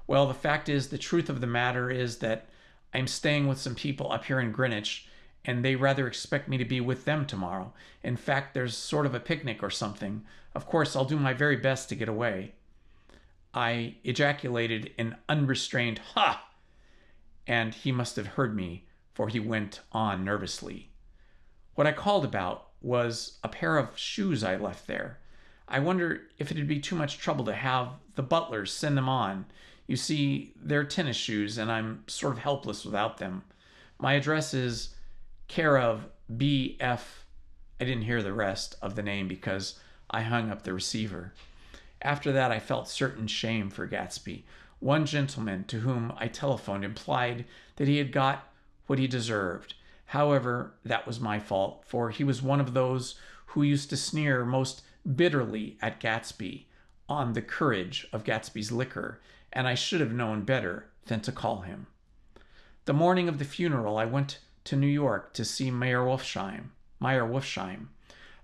Well, the fact is, the truth of the matter is that I'm staying with some people up here in Greenwich, and they rather expect me to be with them tomorrow. In fact, there's sort of a picnic or something. Of course, I'll do my very best to get away. I ejaculated an unrestrained "Ha!" and he must have heard me, for he went on nervously. What I called about was a pair of shoes I left there. I wonder if it'd be too much trouble to have the butlers send them on. You see, they're tennis shoes, and I'm sort of helpless without them. My address is care of B.F. I didn't hear the rest of the name because I hung up the receiver. After that, I felt certain shame for Gatsby. One gentleman to whom I telephoned implied that he had got what he deserved. However, that was my fault, for he was one of those who used to sneer most bitterly at Gatsby on the courage of Gatsby's liquor, and I should have known better than to call him. The morning of the funeral, I went to New York to see Meyer Wolfsheim.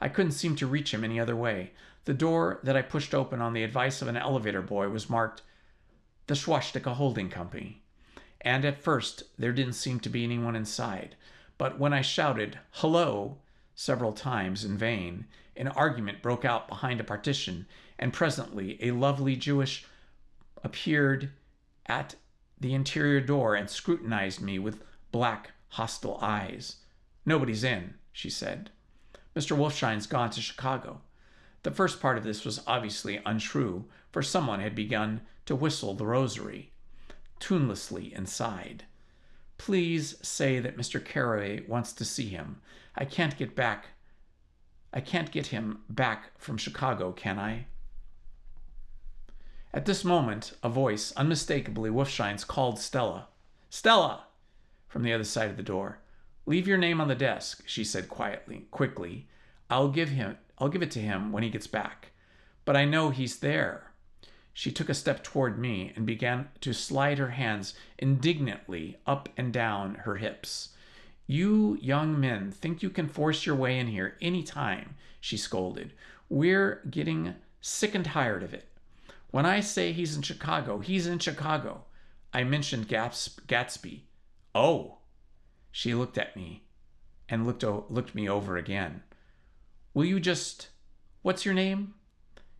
I couldn't seem to reach him any other way. The door that I pushed open on the advice of an elevator boy was marked the Swastika Holding Company, and at first there didn't seem to be anyone inside. But when I shouted, "Hello," several times in vain, an argument broke out behind a partition, and presently a lovely Jewess appeared at the interior door and scrutinized me with black, hostile eyes. "Nobody's in," she said. "Mr. Wolfshine's gone to Chicago." The first part of this was obviously untrue, for someone had begun to whistle the rosary tunelessly inside. "Please say that Mr. Carraway wants to see him. I can't get him back from Chicago, can I?" At this moment, a voice, unmistakably Wolfshine's, called Stella. "Stella!" from the other side of the door. "Leave your name on the desk," she said quickly. I'll give it to him when he gets back. But I know he's there." She took a step toward me and began to slide her hands indignantly up and down her hips. "You young men think you can force your way in here any time," she scolded. "We're getting sick and tired of it. When I say he's in Chicago, he's in Chicago. I mentioned Gatsby." "Oh." She looked at me and looked me over again. "Will you just... What's your name?"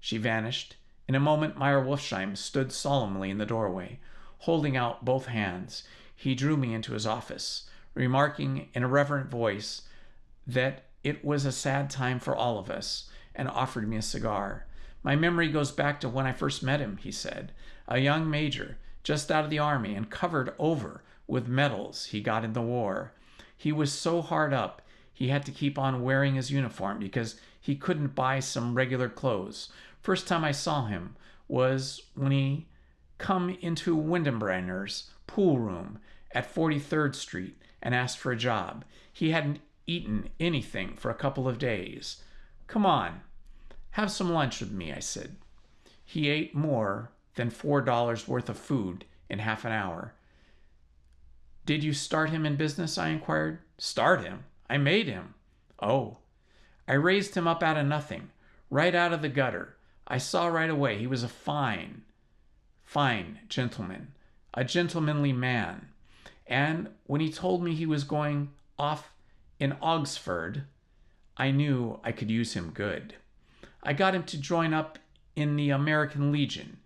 She vanished. In a moment, Meyer Wolfsheim stood solemnly in the doorway, holding out both hands. He drew me into his office, remarking in a reverent voice that it was a sad time for all of us, and offered me a cigar. "My memory goes back to when I first met him," he said. "A young major, just out of the army and covered over with medals he got in the war. He was so hard up, he had to keep on wearing his uniform because he couldn't buy some regular clothes. First time I saw him was when he come into Windembrenner's pool room at 43rd Street and asked for a job. He hadn't eaten anything for a couple of days. 'Come on, have some lunch with me,' I said. He ate more than $4 worth of food in half an hour." "Did you start him in business?" I inquired. "Start him? I made him." "Oh." "I raised him up out of nothing, right out of the gutter. I saw right away he was a fine gentleman, a gentlemanly man. And when he told me he was going off in Oxford, I knew I could use him good. I got him to join up in the American Legion,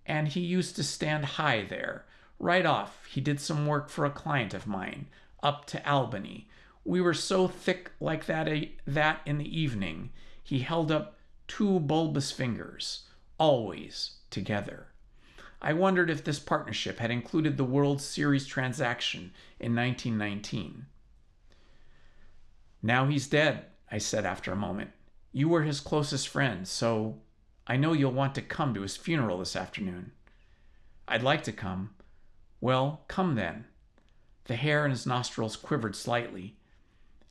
and he used to stand high there. Right off, he did some work for a client of mine up to Albany. We were so thick like that in the evening, he held up 2 bulbous fingers, always together. I wondered if this partnership had included the World Series transaction in 1919. "Now he's dead," I said after a moment. "You were his closest friend, so I know you'll want to come to his funeral this afternoon." "I'd like to come." "Well, come then." The hair in his nostrils quivered slightly,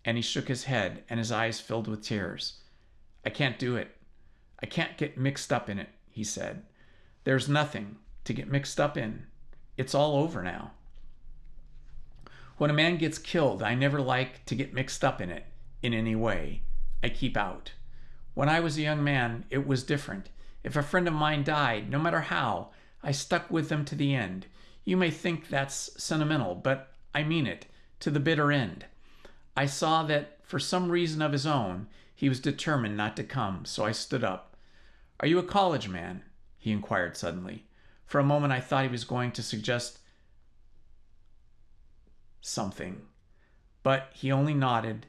and he shook his head, and his eyes filled with tears. "I can't do it. I can't get mixed up in it," he said. "There's nothing to get mixed up in. It's all over now. When a man gets killed, I never like to get mixed up in it in any way. I keep out. When I was a young man, it was different. If a friend of mine died, no matter how, I stuck with them to the end. You may think that's sentimental, but I mean it, to the bitter end. I saw that for some reason of his own, he was determined not to come, so I stood up. "Are you a college man?" he inquired suddenly. For a moment I thought he was going to suggest something, but he only nodded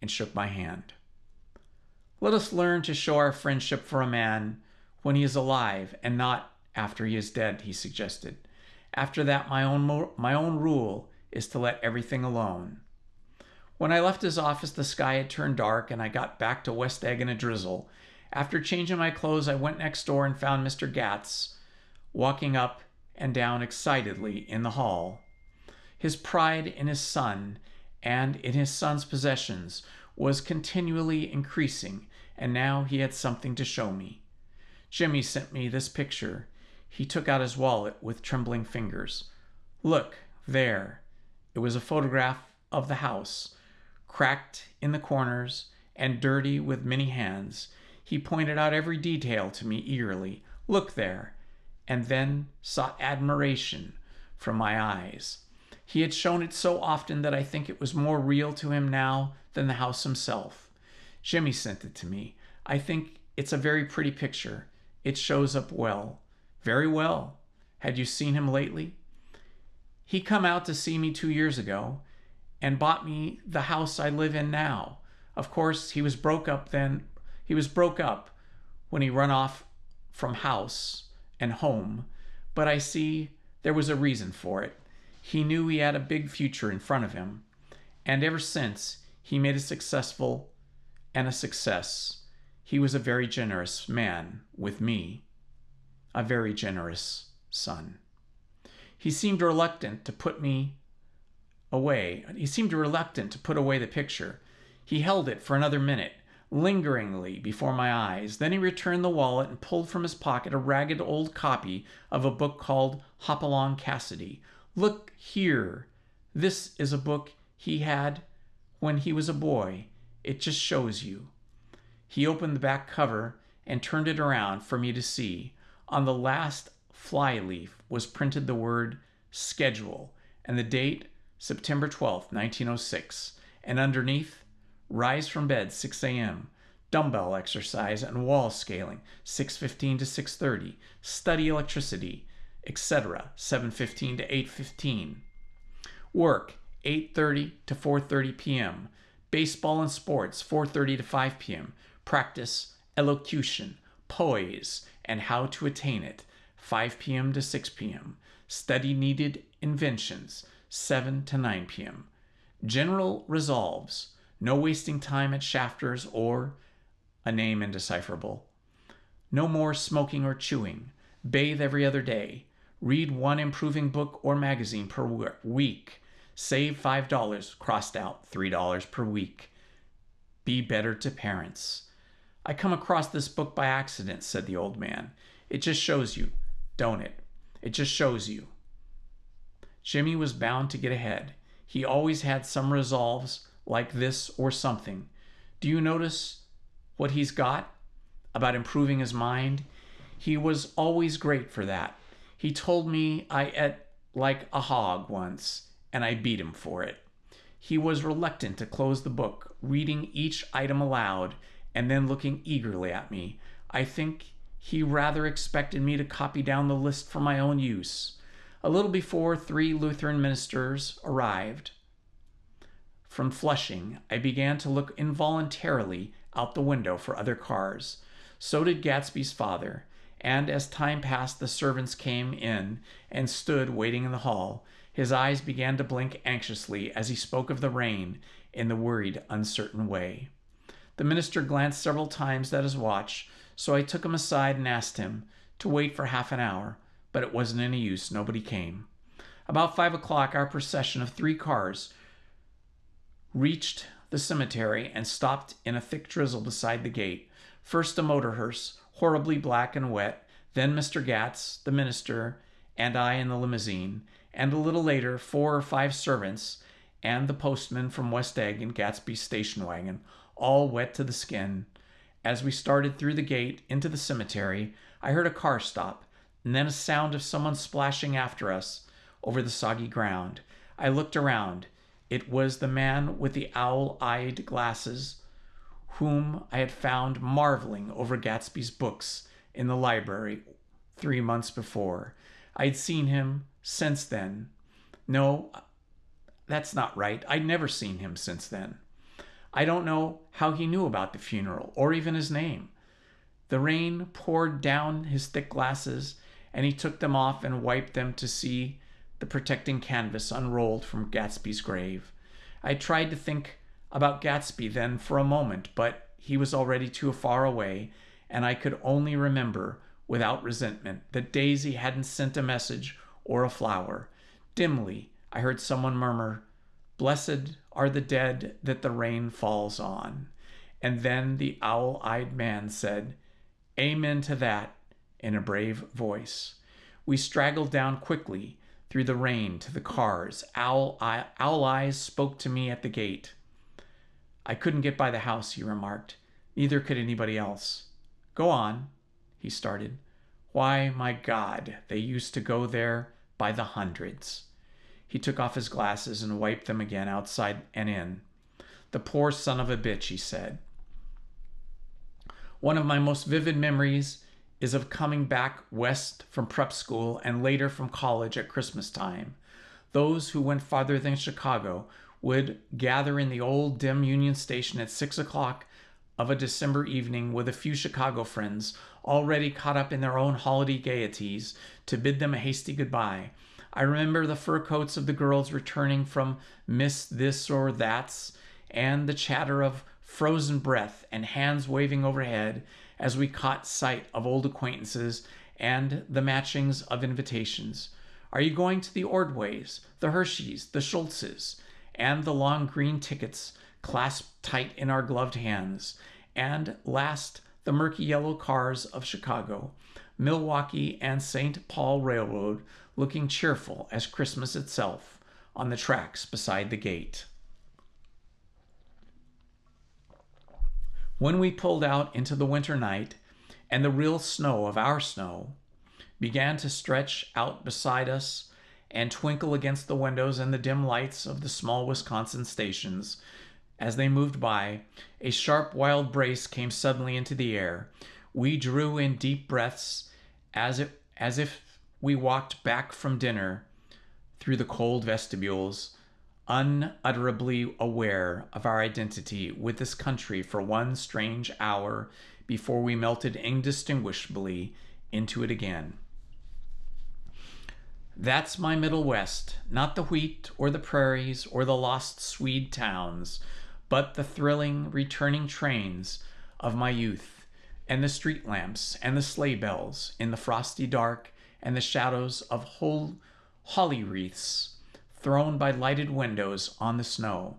and shook my hand. "Let us learn to show our friendship for a man when he is alive and not after he is dead," he suggested. "After that, my own rule is to let everything alone." When I left his office, the sky had turned dark, and I got back to West Egg in a drizzle. After changing my clothes, I went next door and found Mr. Gatz walking up and down excitedly in the hall. His pride in his son and in his son's possessions was continually increasing, and now he had something to show me. "Jimmy sent me this picture." He took out his wallet with trembling fingers. "Look, there." It was a photograph of the house, cracked in the corners and dirty with many hands. He pointed out every detail to me eagerly. "Look there," and then sought admiration from my eyes. He had shown it so often that I think it was more real to him now than the house himself. "Jimmy sent it to me. I think it's a very pretty picture. It shows up well." "Very well. Had you seen him lately?" He come out to see me 2 years ago and bought me the house I live in now. Of course, he was broke up then. He was broke up when he run off from house and home, but I see there was a reason for it. He knew he had a big future in front of him, and ever since he made a successful and a success. He was a very generous man with me, a very generous son. He seemed reluctant to put me away. He seemed reluctant to put away the picture. He held it for another minute, lingeringly before my eyes. Then he returned the wallet and pulled from his pocket a ragged old copy of a book called Hopalong Cassidy. Look here. This is a book he had when he was a boy. It just shows you. He opened the back cover and turned it around for me to see. On the last flyleaf was printed the word schedule and the date September 12th, 1906. And underneath, rise from bed 6 a.m., dumbbell exercise and wall scaling 6:15 to 6:30, study electricity, etc. 7:15 to 8:15. Work 8:30 to 4:30 p.m. Baseball and sports 4:30 to 5 p.m. Practice elocution, poise, and how to attain it 5 p.m. to 6 p.m. Study needed inventions 7 to 9 p.m. General resolves: no wasting time at shafters or a name indecipherable. No more smoking or chewing. Bathe every other day. Read one improving book or magazine per week. Save $5, crossed out $3 per week. Be better to parents. I come across this book by accident, said the old man. It just shows you, don't it? It just shows you. Jimmy was bound to get ahead. He always had some resolves like this or something. Do you notice what he's got about improving his mind? He was always great for that. He told me I ate like a hog once, and I beat him for it. He was reluctant to close the book, reading each item aloud and then looking eagerly at me. I think he rather expected me to copy down the list for my own use. A little before 3 Lutheran ministers arrived from Flushing, I began to look involuntarily out the window for other cars. So did Gatsby's father, and as time passed, the servants came in and stood waiting in the hall. His eyes began to blink anxiously as he spoke of the rain in the worried, uncertain way. The minister glanced several times at his watch, so I took him aside and asked him to wait for half an hour, but it wasn't any use. Nobody came. About 5 o'clock, our procession of 3 cars reached the cemetery and stopped in a thick drizzle beside the gate. First a motor hearse, horribly black and wet, then Mr. Gatz, the minister, and I in the limousine, and a little later 4 or 5 servants and the postman from West Egg in Gatsby's station wagon, all wet to the skin. As we started through the gate into the cemetery, I heard a car stop, and then a sound of someone splashing after us over the soggy ground. I looked around. It was the man with the owl-eyed glasses whom I had found marveling over Gatsby's books in the library 3 months before. I had seen him since then. No, that's not right. I'd never seen him since then. I don't know how he knew about the funeral or even his name. The rain poured down his thick glasses, and he took them off and wiped them to see the protecting canvas unrolled from Gatsby's grave. I tried to think about Gatsby then for a moment, but he was already too far away, and I could only remember, without resentment, that Daisy hadn't sent a message or a flower. Dimly, I heard someone murmur, "Blessed are the dead that the rain falls on." And then the owl-eyed man said, "Amen to that," in a brave voice. We straggled down quickly through the rain to the cars. Owl Eyes spoke to me at the gate. "I couldn't get by the house," he remarked. "Neither could anybody else." "Go on," he started. "Why, my God, they used to go there by the hundreds." He took off his glasses and wiped them again outside and in. "The poor son of a bitch," he said. One of my most vivid memories is of coming back west from prep school and later from college at Christmas time. Those who went farther than Chicago would gather in the old dim Union Station at 6 o'clock of a December evening with a few Chicago friends already caught up in their own holiday gaieties to bid them a hasty goodbye. I remember the fur coats of the girls returning from Miss This or That's, and the chatter of frozen breath and hands waving overhead as we caught sight of old acquaintances and the matchings of invitations. Are you going to the Ordways, the Hersheys, the Schultzes? And the long green tickets clasped tight in our gloved hands. And last, the murky yellow cars of Chicago, Milwaukee and St. Paul Railroad, looking cheerful as Christmas itself on the tracks beside the gate. When we pulled out into the winter night, and the real snow of our snow began to stretch out beside us and twinkle against the windows and the dim lights of the small Wisconsin stations, as they moved by, a sharp wild brace came suddenly into the air. We drew in deep breaths as if we walked back from dinner through the cold vestibules, unutterably aware of our identity with this country for one strange hour before we melted indistinguishably into it again. That's my Middle West, not the wheat or the prairies or the lost Swede towns, but the thrilling, returning trains of my youth, and the street lamps and the sleigh bells in the frosty dark, and the shadows of holly wreaths thrown by lighted windows on the snow.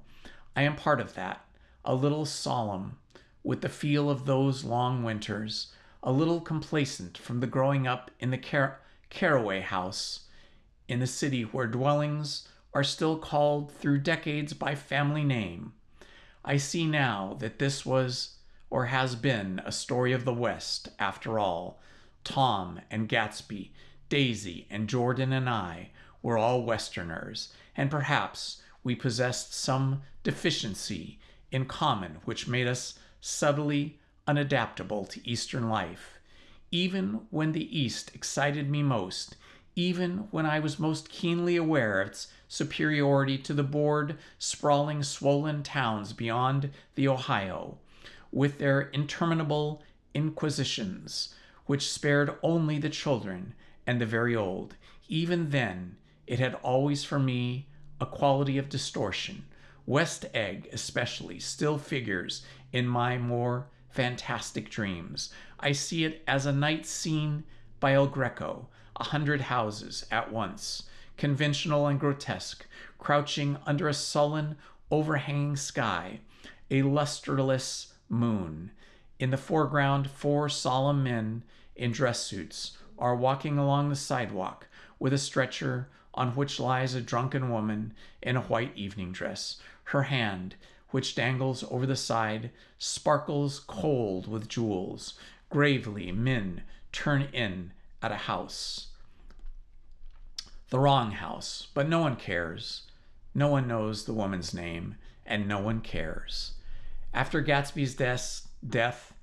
I am part of that, a little solemn with the feel of those long winters, a little complacent from the growing up in the Caraway House, in the city where dwellings are still called through decades by family name. I see now that this was or has been a story of the West after all. Tom and Gatsby, Daisy and Jordan and I were all Westerners, and perhaps we possessed some deficiency in common which made us subtly unadaptable to Eastern life. Even when the East excited me most, even when I was most keenly aware of its superiority to the bored, sprawling, swollen towns beyond the Ohio, with their interminable inquisitions, which spared only the children and the very old, even then it had always for me a quality of distortion. West Egg, especially, still figures in my more fantastic dreams. I see it as a night scene by El Greco, 100 houses at once, conventional and grotesque, crouching under a sullen, overhanging sky, a lusterless moon. In the foreground, 4 solemn men in dress suits are walking along the sidewalk with a stretcher on which lies a drunken woman in a white evening dress. Her hand, which dangles over the side, sparkles cold with jewels. Gravely, men turn in at a house. The wrong house, but no one cares. No one knows the woman's name, and no one cares. After Gatsby's death,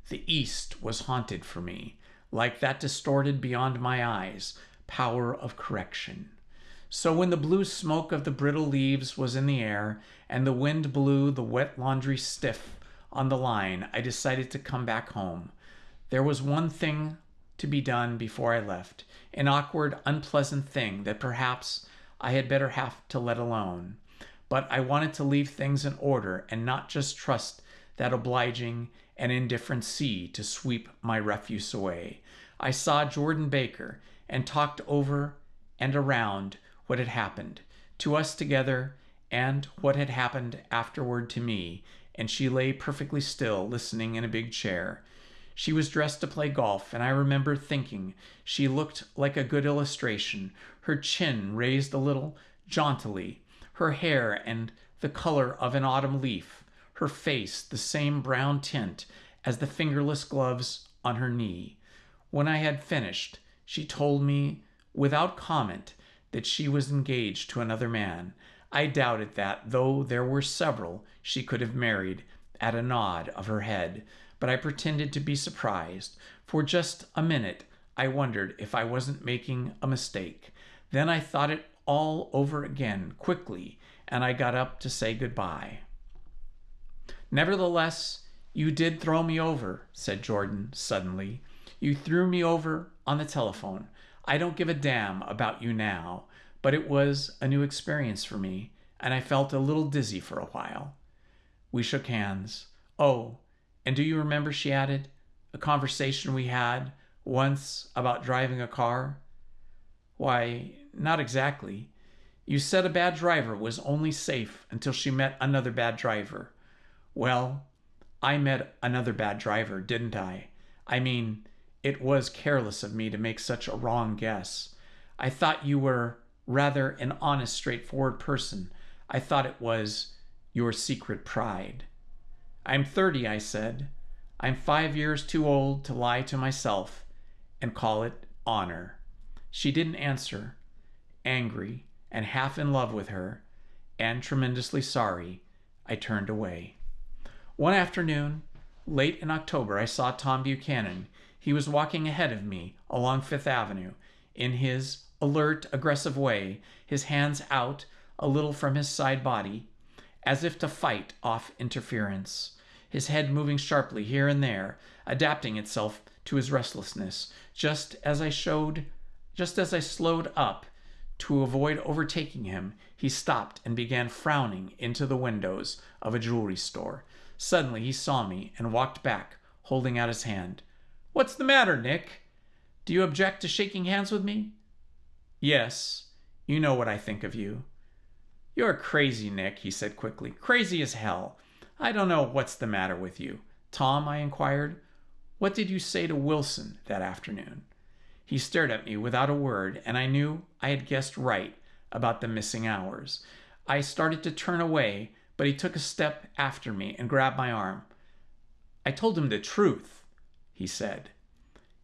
the East was haunted for me, like that distorted beyond my eyes power of correction. So when the blue smoke of the brittle leaves was in the air, and the wind blew the wet laundry stiff on the line, I decided to come back home. There was one thing to be done before I left, an awkward, unpleasant thing that perhaps I had better have to let alone. But I wanted to leave things in order and not just trust that obliging and indifferent sea to sweep my refuse away. I saw Jordan Baker and talked over and around what had happened to us together and what had happened afterward to me, and she lay perfectly still, listening in a big chair. She was dressed to play golf, and I remember thinking she looked like a good illustration, her chin raised a little jauntily, her hair and the color of an autumn leaf, her face the same brown tint as the fingerless gloves on her knee. When I had finished, she told me without comment that she was engaged to another man. I doubted that, though there were several she could have married, at a nod of her head, but I pretended to be surprised. For just a minute, I wondered if I wasn't making a mistake. Then I thought it all over again quickly, and I got up to say goodbye. "Nevertheless, you did throw me over," said Jordan suddenly. "You threw me over on the telephone. I don't give a damn about you now, but it was a new experience for me, and I felt a little dizzy for a while." We shook hands. "Oh, and do you remember," she added, "a conversation we had once about driving a car?" "Why, not exactly. You said a bad driver was only safe until she met another bad driver. Well, I met another bad driver, didn't I? I mean, it was careless of me to make such a wrong guess. I thought you were rather an honest, straightforward person. I thought it was your secret pride." "I'm 30, I said. "I'm 5 years too old to lie to myself and call it honor." She didn't answer. Angry and half in love with her, and tremendously sorry, I turned away. One afternoon, late in October, I saw Tom Buchanan. He was walking ahead of me along Fifth Avenue in his alert, aggressive way, his hands out a little from his side body, as if to fight off interference, his head moving sharply here and there, adapting itself to his restlessness. Just as I slowed up to avoid overtaking him, he stopped and began frowning into the windows of a jewelry store. Suddenly he saw me and walked back, holding out his hand. "What's the matter, Nick? Do you object to shaking hands with me?" "Yes. You know what I think of you." "You're crazy, Nick," he said quickly. "Crazy as hell. I don't know what's the matter with you." "Tom," I inquired, "what did you say to Wilson that afternoon?" He stared at me without a word, and I knew I had guessed right about the missing hours. I started to turn away, but he took a step after me and grabbed my arm. "I told him the truth," he said.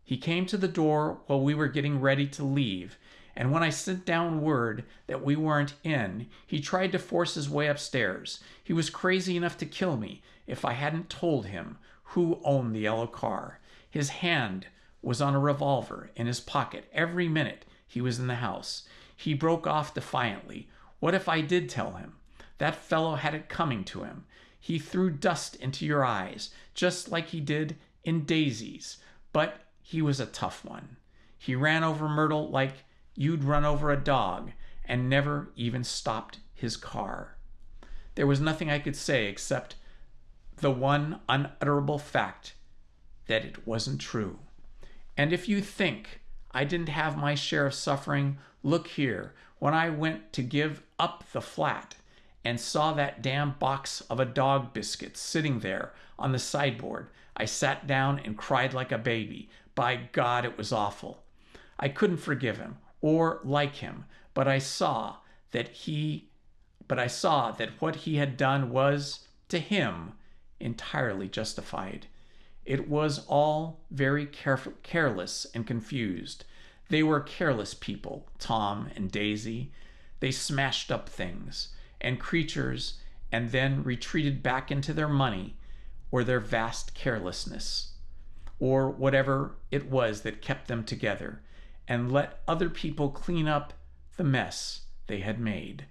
He came to the door while we were getting ready to leave, and when I sent down word that we weren't in, he tried to force his way upstairs. He was crazy enough to kill me if I hadn't told him who owned the yellow car. His hand was on a revolver in his pocket every minute he was in the house. He broke off defiantly. What if I did tell him? That fellow had it coming to him. He threw dust into your eyes, just like he did in Daisy's, but he was a tough one. He ran over Myrtle like you'd run over a dog, and never even stopped his car. There was nothing I could say except the one unutterable fact that it wasn't true. And if you think I didn't have my share of suffering, look here. When I went to give up the flat and saw that damn box of a dog biscuit sitting there on the sideboard, I sat down and cried like a baby. By God, it was awful. I couldn't forgive him or like him, but I saw that what he had done was, to him, entirely justified. It was all very careless and confused. They were careless people, Tom and Daisy. They smashed up things and creatures and then retreated back into their money or their vast carelessness, or whatever it was that kept them together, and let other people clean up the mess they had made.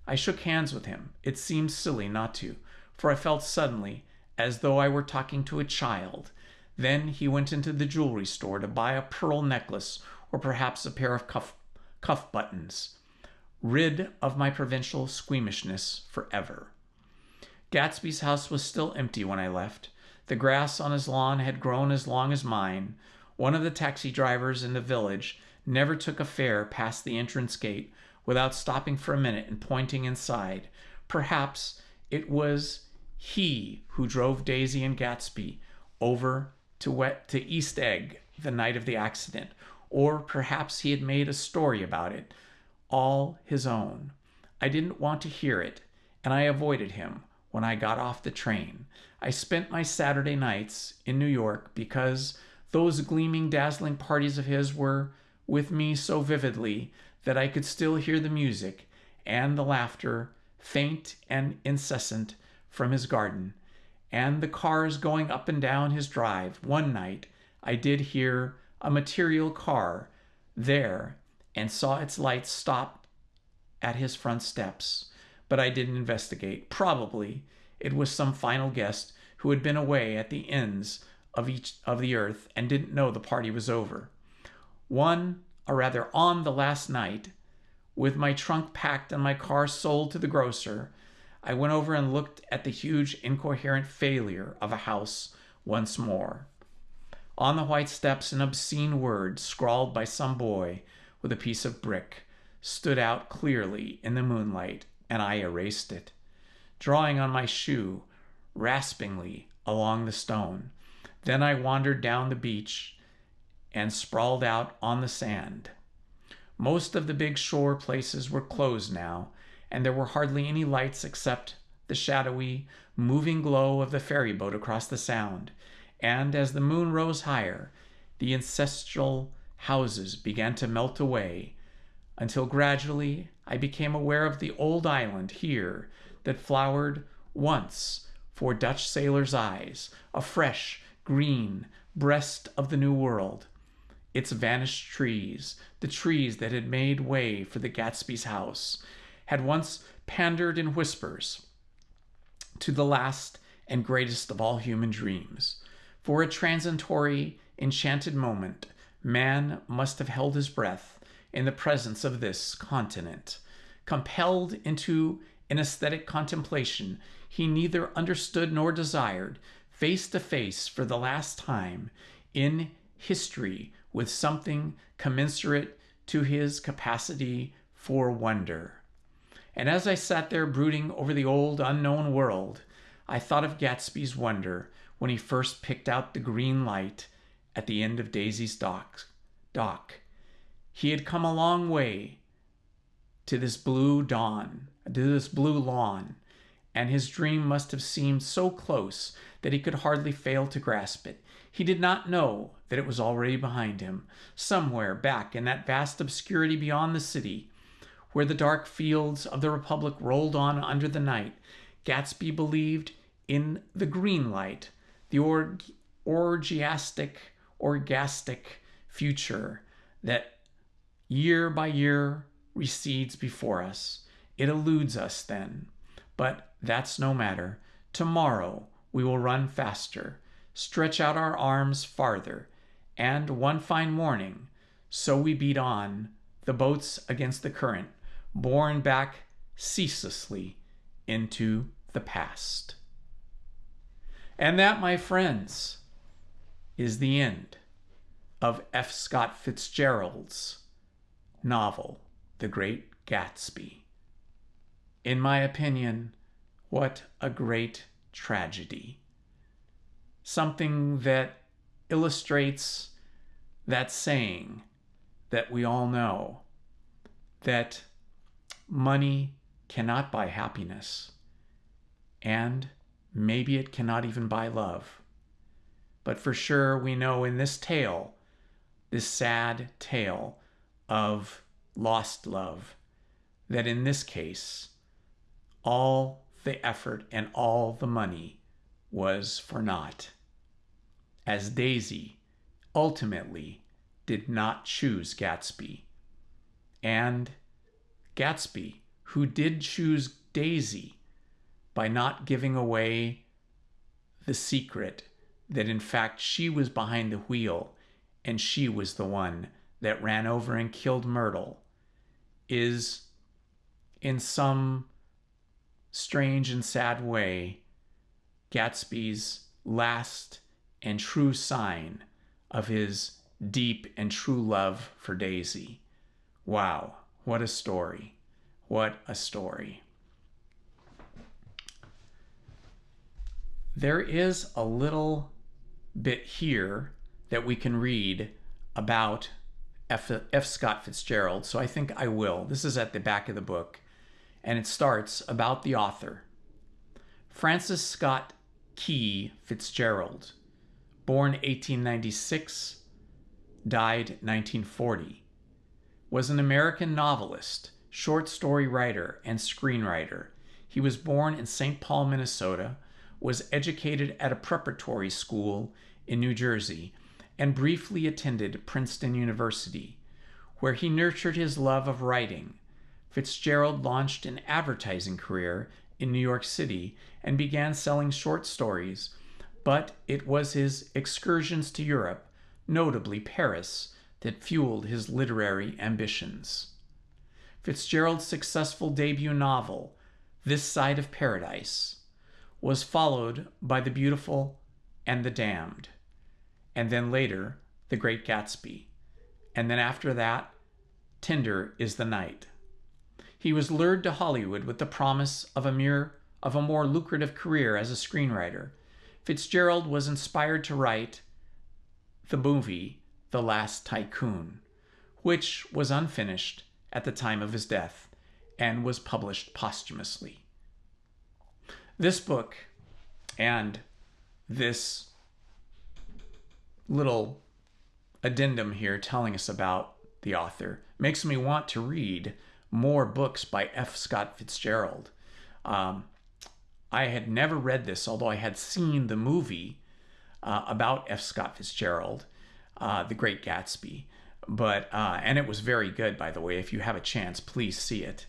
I shook hands with him. It seemed silly not to, for I felt suddenly as though I were talking to a child. Then he went into the jewelry store to buy a pearl necklace or perhaps a pair of cuff buttons, rid of my provincial squeamishness forever. Gatsby's house was still empty when I left. The grass on his lawn had grown as long as mine. One of the taxi drivers in the village never took a fare past the entrance gate without stopping for a minute and pointing inside. Perhaps it was he who drove Daisy and Gatsby over to East Egg the night of the accident, or perhaps he had made a story about it, all his own. I didn't want to hear it, and I avoided him when I got off the train. I spent my Saturday nights in New York because those gleaming, dazzling parties of his were with me so vividly that I could still hear the music and the laughter, faint and incessant, from his garden, and the cars going up and down his drive. One night I did hear a material car there and saw its lights stop at his front steps, but I didn't investigate. Probably it was some final guest who had been away at the ends of each of the earth and didn't know the party was over. On the last night, with my trunk packed and my car sold to the grocer, I went over and looked at the huge incoherent failure of a house once more. On the white steps, an obscene word scrawled by some boy with a piece of brick stood out clearly in the moonlight, and I erased it, drawing on my shoe raspingly along the stone. Then I wandered down the beach and sprawled out on the sand. Most of the big shore places were closed now, and there were hardly any lights except the shadowy, moving glow of the ferry boat across the sound. And as the moon rose higher, the ancestral houses began to melt away, until gradually I became aware of the old island here that flowered once for Dutch sailors' eyes, a fresh, green breast of the New World. Its vanished trees, the trees that had made way for the Gatsby's house, had once pandered in whispers to the last and greatest of all human dreams. For a transitory, enchanted moment, man must have held his breath in the presence of this continent. Compelled into an aesthetic contemplation he neither understood nor desired, face to face for the last time in history with something commensurate to his capacity for wonder. And as I sat there brooding over the old unknown world, I thought of Gatsby's wonder when he first picked out the green light at the end of Daisy's dock. He had come a long way to this blue lawn, and his dream must have seemed so close that he could hardly fail to grasp it. He did not know that it was already behind him, somewhere back in that vast obscurity beyond the city, where the dark fields of the Republic rolled on under the night. Gatsby believed in the green light, the orgastic future that year by year recedes before us. It eludes us then, but that's no matter. Tomorrow we will run faster, stretch out our arms farther, and one fine morning, so we beat on the boats against the current, borne back ceaselessly into the past. And that, my friends, is the end of F.Scott Fitzgerald's novel, The Great Gatsby. In my opinion, what a great tragedy. Something that illustrates that saying that we all know, that money cannot buy happiness, and maybe it cannot even buy love. But for sure, we know in this tale, this sad tale of lost love, that in this case, all the effort and all the money was for naught, as Daisy ultimately did not choose Gatsby. And Gatsby, who did choose Daisy by not giving away the secret that in fact she was behind the wheel and she was the one that ran over and killed Myrtle, is in some strange and sad way Gatsby's last and true sign of his deep and true love for Daisy. Wow, what a story. What a story. There is a little bit here that we can read about F.Scott Fitzgerald, so I think I will. This is at the back of the book, and it starts about the author. Francis Scott Key Fitzgerald, born 1896, died 1940, was an American novelist, short story writer, and screenwriter. He was born in St. Paul, Minnesota, was educated at a preparatory school in New Jersey, and briefly attended Princeton University, where he nurtured his love of writing, Fitzgerald launched an advertising career in New York City and began selling short stories, but it was his excursions to Europe, notably Paris, that fueled his literary ambitions. Fitzgerald's successful debut novel, This Side of Paradise, was followed by The Beautiful and the Damned, and then later, The Great Gatsby, and then after that, Tender is the Night. He was lured to Hollywood with the promise of a more lucrative career as a screenwriter. Fitzgerald was inspired to write the movie The Last Tycoon, which was unfinished at the time of his death and was published posthumously. This book and this little addendum here telling us about the author makes me want to read more books by F.Scott Fitzgerald. I had never read this, although I had seen the movie about F.Scott Fitzgerald, The Great Gatsby. And it was very good, by the way. If you have a chance, please see it.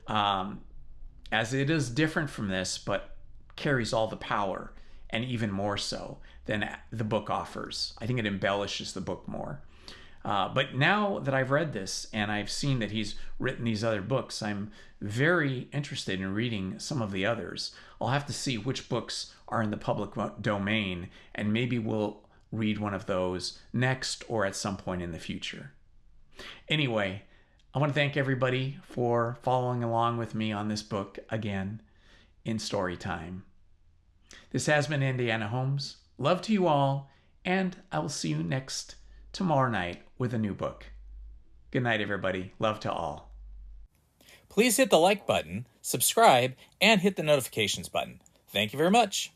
As it is different from this, but carries all the power, and even more so than the book offers. I think it embellishes the book more. But now that I've read this and I've seen that he's written these other books, I'm very interested in reading some of the others. I'll have to see which books are in the public domain, and maybe we'll read one of those next or at some point in the future. Anyway, I want to thank everybody for following along with me on this book again in story time. This has been Indiana Holmes. Love to you all, and I will see you tomorrow night with a new book. Good night, everybody. Love to all. Please hit the like button, subscribe, and hit the notifications button. Thank you very much.